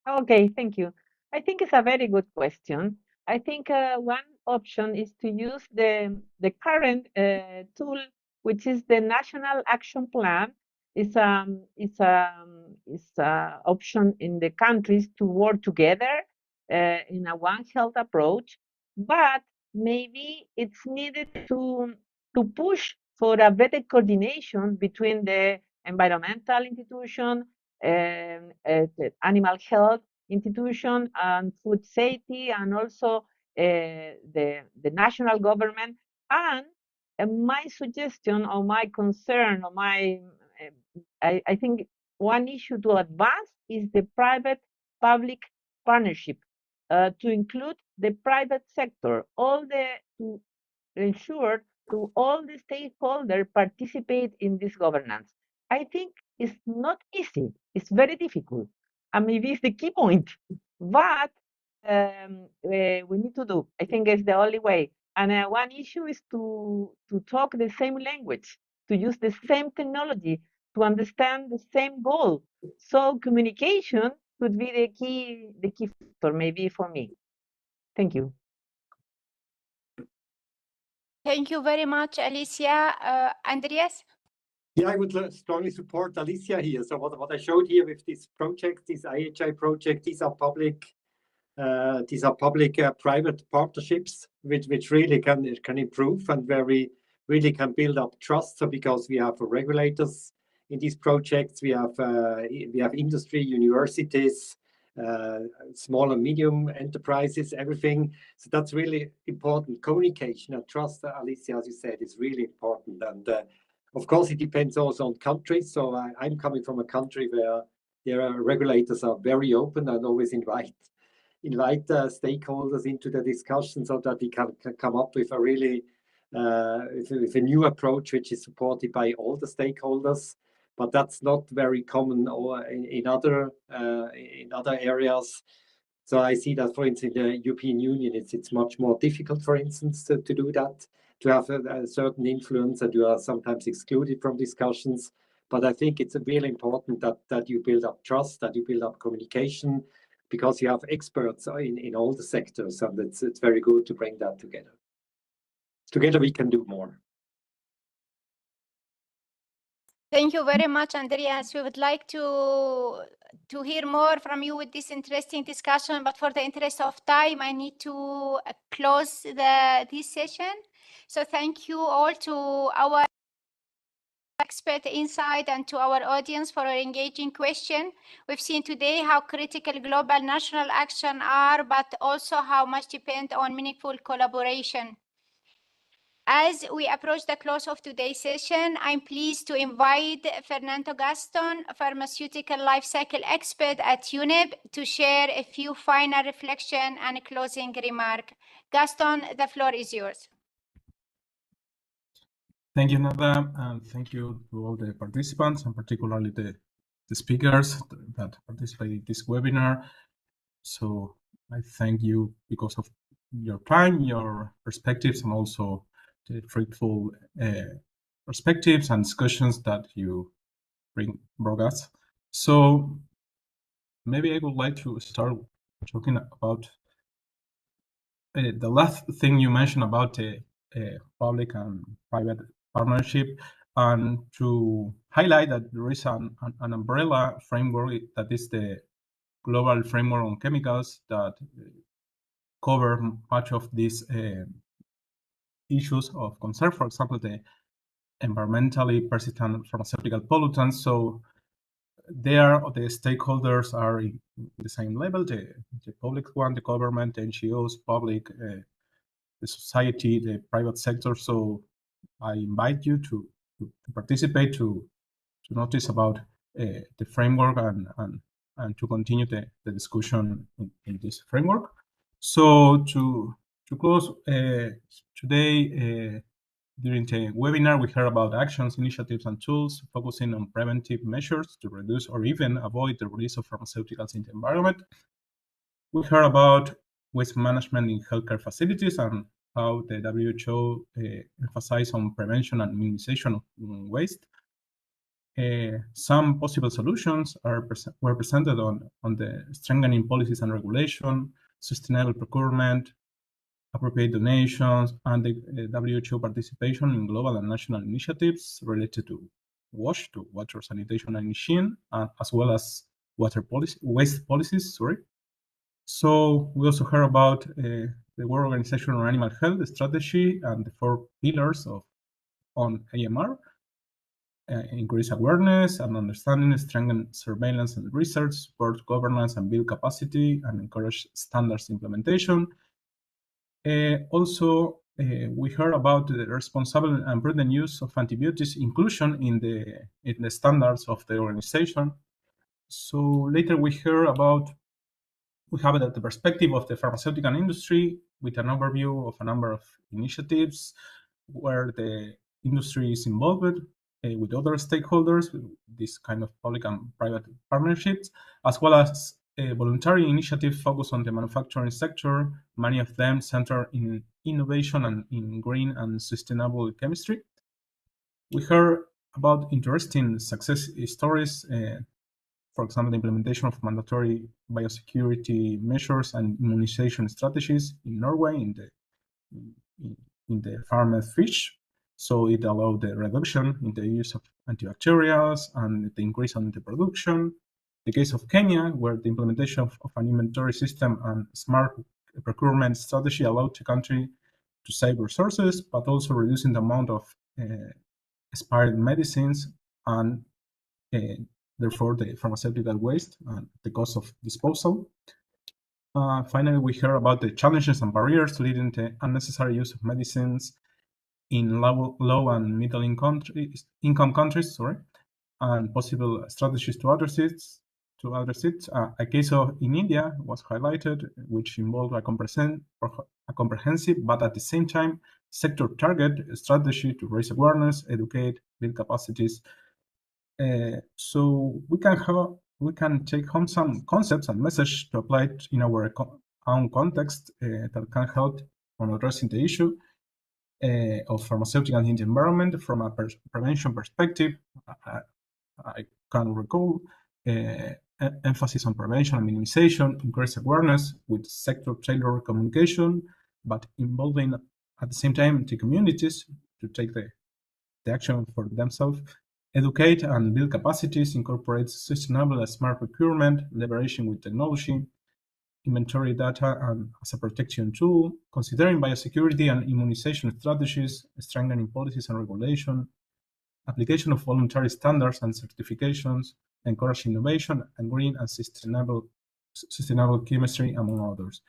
[SPEAKER 5] Okay, thank you. I think it's a very good question. I think one option is to use the current tool, which is the National Action Plan. It's a option in the countries to work together in a One Health approach, but maybe it's needed to push for a better coordination between the environmental institution, the animal health institution and food safety, and also the national government. And my suggestion or my concern or I think one issue to advance is the private-public partnership to include the private sector, to ensure to all the stakeholders participate in this governance. I think it's not easy. It's very difficult. And maybe it's the key point. But we need to do. I think it's the only way. And one issue is to talk the same language, to use the same technology, to understand the same goal. So communication could be the key factor, maybe for me. Thank you.
[SPEAKER 2] Thank you very much, Alicia. Andreas?
[SPEAKER 6] Yeah, I would strongly support Alicia here. So what I showed here with this project, this IHI project, these are public-private partnerships, which really can improve and where we really can build up trust. So because we have regulators in these projects, we have industry, universities, small and medium enterprises, everything. So that's really important. Communication and trust, Alicia, as you said, is really important. And of course, it depends also on countries. So I'm coming from a country where their regulators are very open and always invite stakeholders into the discussion so that we can come up with a really with a new approach which is supported by all the stakeholders. But that's not very common or in other areas. So I see that, for instance, in the European Union, it's much more difficult, for instance, to do that, to have a certain influence, and you are sometimes excluded from discussions. But I think it's really important that you build up trust, that you build up communication, because you have experts in all the sectors, and it's very good to bring that together. Together we can do more.
[SPEAKER 2] Thank you very much, Andreas. We would like to hear more from you with this interesting discussion, but for the interest of time, I need to close this session. So thank you all to our expert insight and to our audience for our engaging question. We've seen today how critical global national action are, but also how much depend on meaningful collaboration. As we approach the close of today's session, I'm pleased to invite Fernando Gaston, pharmaceutical life cycle expert at UNEB, to share a few final reflection and closing remark. Gaston, the floor is yours.
[SPEAKER 10] Thank you, Nada, and thank you to all the participants, and particularly the speakers that participated in this webinar. So I thank you because of your time, your perspectives, and also the fruitful perspectives and discussions that you brought us. So maybe I would like to start talking about the last thing you mentioned about the public and private partnership, and to highlight that there is an umbrella framework that is the global framework on chemicals that cover much of these issues of concern, for example, the environmentally persistent pharmaceutical pollutants. So there, the stakeholders are in the same level, the public one, the government, the NGOs, public, the society, the private sector. So I invite you to participate, to notice about the framework and to continue the discussion in this framework. So to close today, during the webinar, we heard about actions, initiatives, and tools focusing on preventive measures to reduce or even avoid the release of pharmaceuticals in the environment. We heard about waste management in healthcare facilities and how the WHO emphasized on prevention and minimization of waste. Some possible solutions were presented on the strengthening policies and regulation, sustainable procurement, appropriate donations, and the WHO participation in global and national initiatives related to WASH, to water sanitation and hygiene, as well as waste policies. So we also heard about the World Organization on Animal Health strategy and the 4 pillars on AMR. Increase awareness and understanding, strengthen surveillance and research, support governance and build capacity, and encourage standards implementation. Also, we heard about the responsible and prudent use of antibiotics inclusion in the standards of the organization. So later we have the perspective of the pharmaceutical industry with an overview of a number of initiatives where the industry is involved with other stakeholders, this kind of public and private partnerships, as well as voluntary initiatives focused on the manufacturing sector, many of them centered in innovation and in green and sustainable chemistry. We heard about interesting success stories, for example, the implementation of mandatory biosecurity measures and immunization strategies in Norway in the farmed fish. So it allowed the reduction in the use of antibacterials and the increase on the production. The case of Kenya, where the implementation of an inventory system and smart procurement strategy allowed the country to save resources, but also reducing the amount of expired medicines and therefore the pharmaceutical waste and the cost of disposal. Finally, we heard about the challenges and barriers leading to unnecessary use of medicines in low and middle income countries, and possible strategies to address it. A case in India was highlighted, which involved a comprehensive, but at the same time, sector target strategy to raise awareness, educate, build capacities. So we can take home some concepts and message to apply it in our own context that can help on addressing the issue of pharmaceuticals in the environment from a prevention perspective. I can recall emphasis on prevention and minimization, increased awareness with sector-tailored communication, but involving at the same time the communities to take the action for themselves, educate and build capacities, incorporate sustainable and smart procurement, leveraging with technology, inventory data and as a protection tool, considering biosecurity and immunization strategies, strengthening policies and regulation, application of voluntary standards and certifications, encourage innovation and green and sustainable chemistry, among others.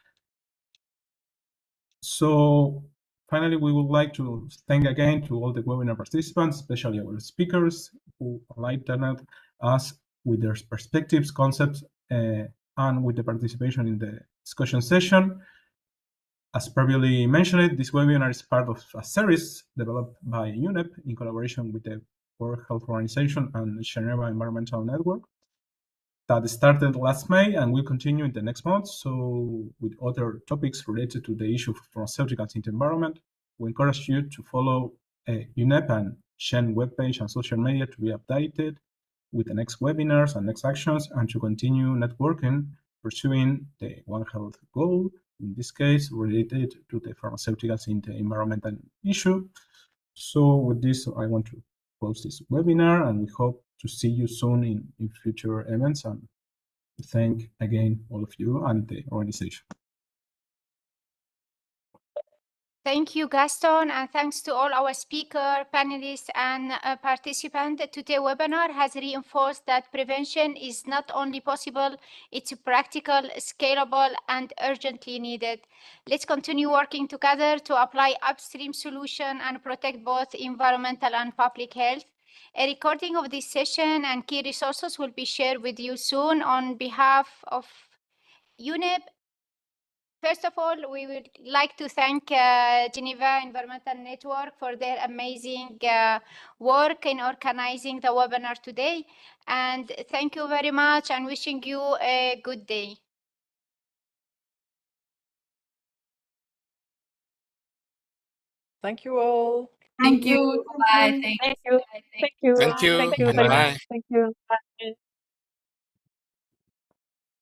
[SPEAKER 10] So finally, we would like to thank again to all the webinar participants, especially our speakers who enlightened us with their perspectives, concepts, and with the participation in the discussion session. As previously mentioned, this webinar is part of a series developed by UNEP in collaboration with the World Health Organization and Geneva Environment Network that started last May and will continue in the next month. So with other topics related to the issue of pharmaceuticals in the environment, we encourage you to follow UNEP and Shen webpage and social media to be updated with the next webinars and next actions, and to continue networking, pursuing the One Health goal, in this case, related to the pharmaceuticals in the environmental issue. So with this, I want to close this webinar, and we hope to see you soon in future events, and thank again all of you and the organization.
[SPEAKER 2] Thank you, Gaston, and thanks to all our speaker, panelists, and participants. Today's webinar has reinforced that prevention is not only possible, it's practical, scalable, and urgently needed. Let's continue working together to apply upstream solutions and protect both environmental and public health. A recording of this session and key resources will be shared with you soon. On behalf of UNEP, first of all, we would like to thank Geneva Environment Network for their amazing work in organizing the webinar today. And thank you very much, and wishing you a good day.
[SPEAKER 1] Thank you all.
[SPEAKER 4] Thank you. Bye.
[SPEAKER 5] Thank you. Thank you.
[SPEAKER 8] Thank you.
[SPEAKER 5] Thank you
[SPEAKER 8] And
[SPEAKER 5] very
[SPEAKER 8] bye.
[SPEAKER 5] much. Thank you. Bye.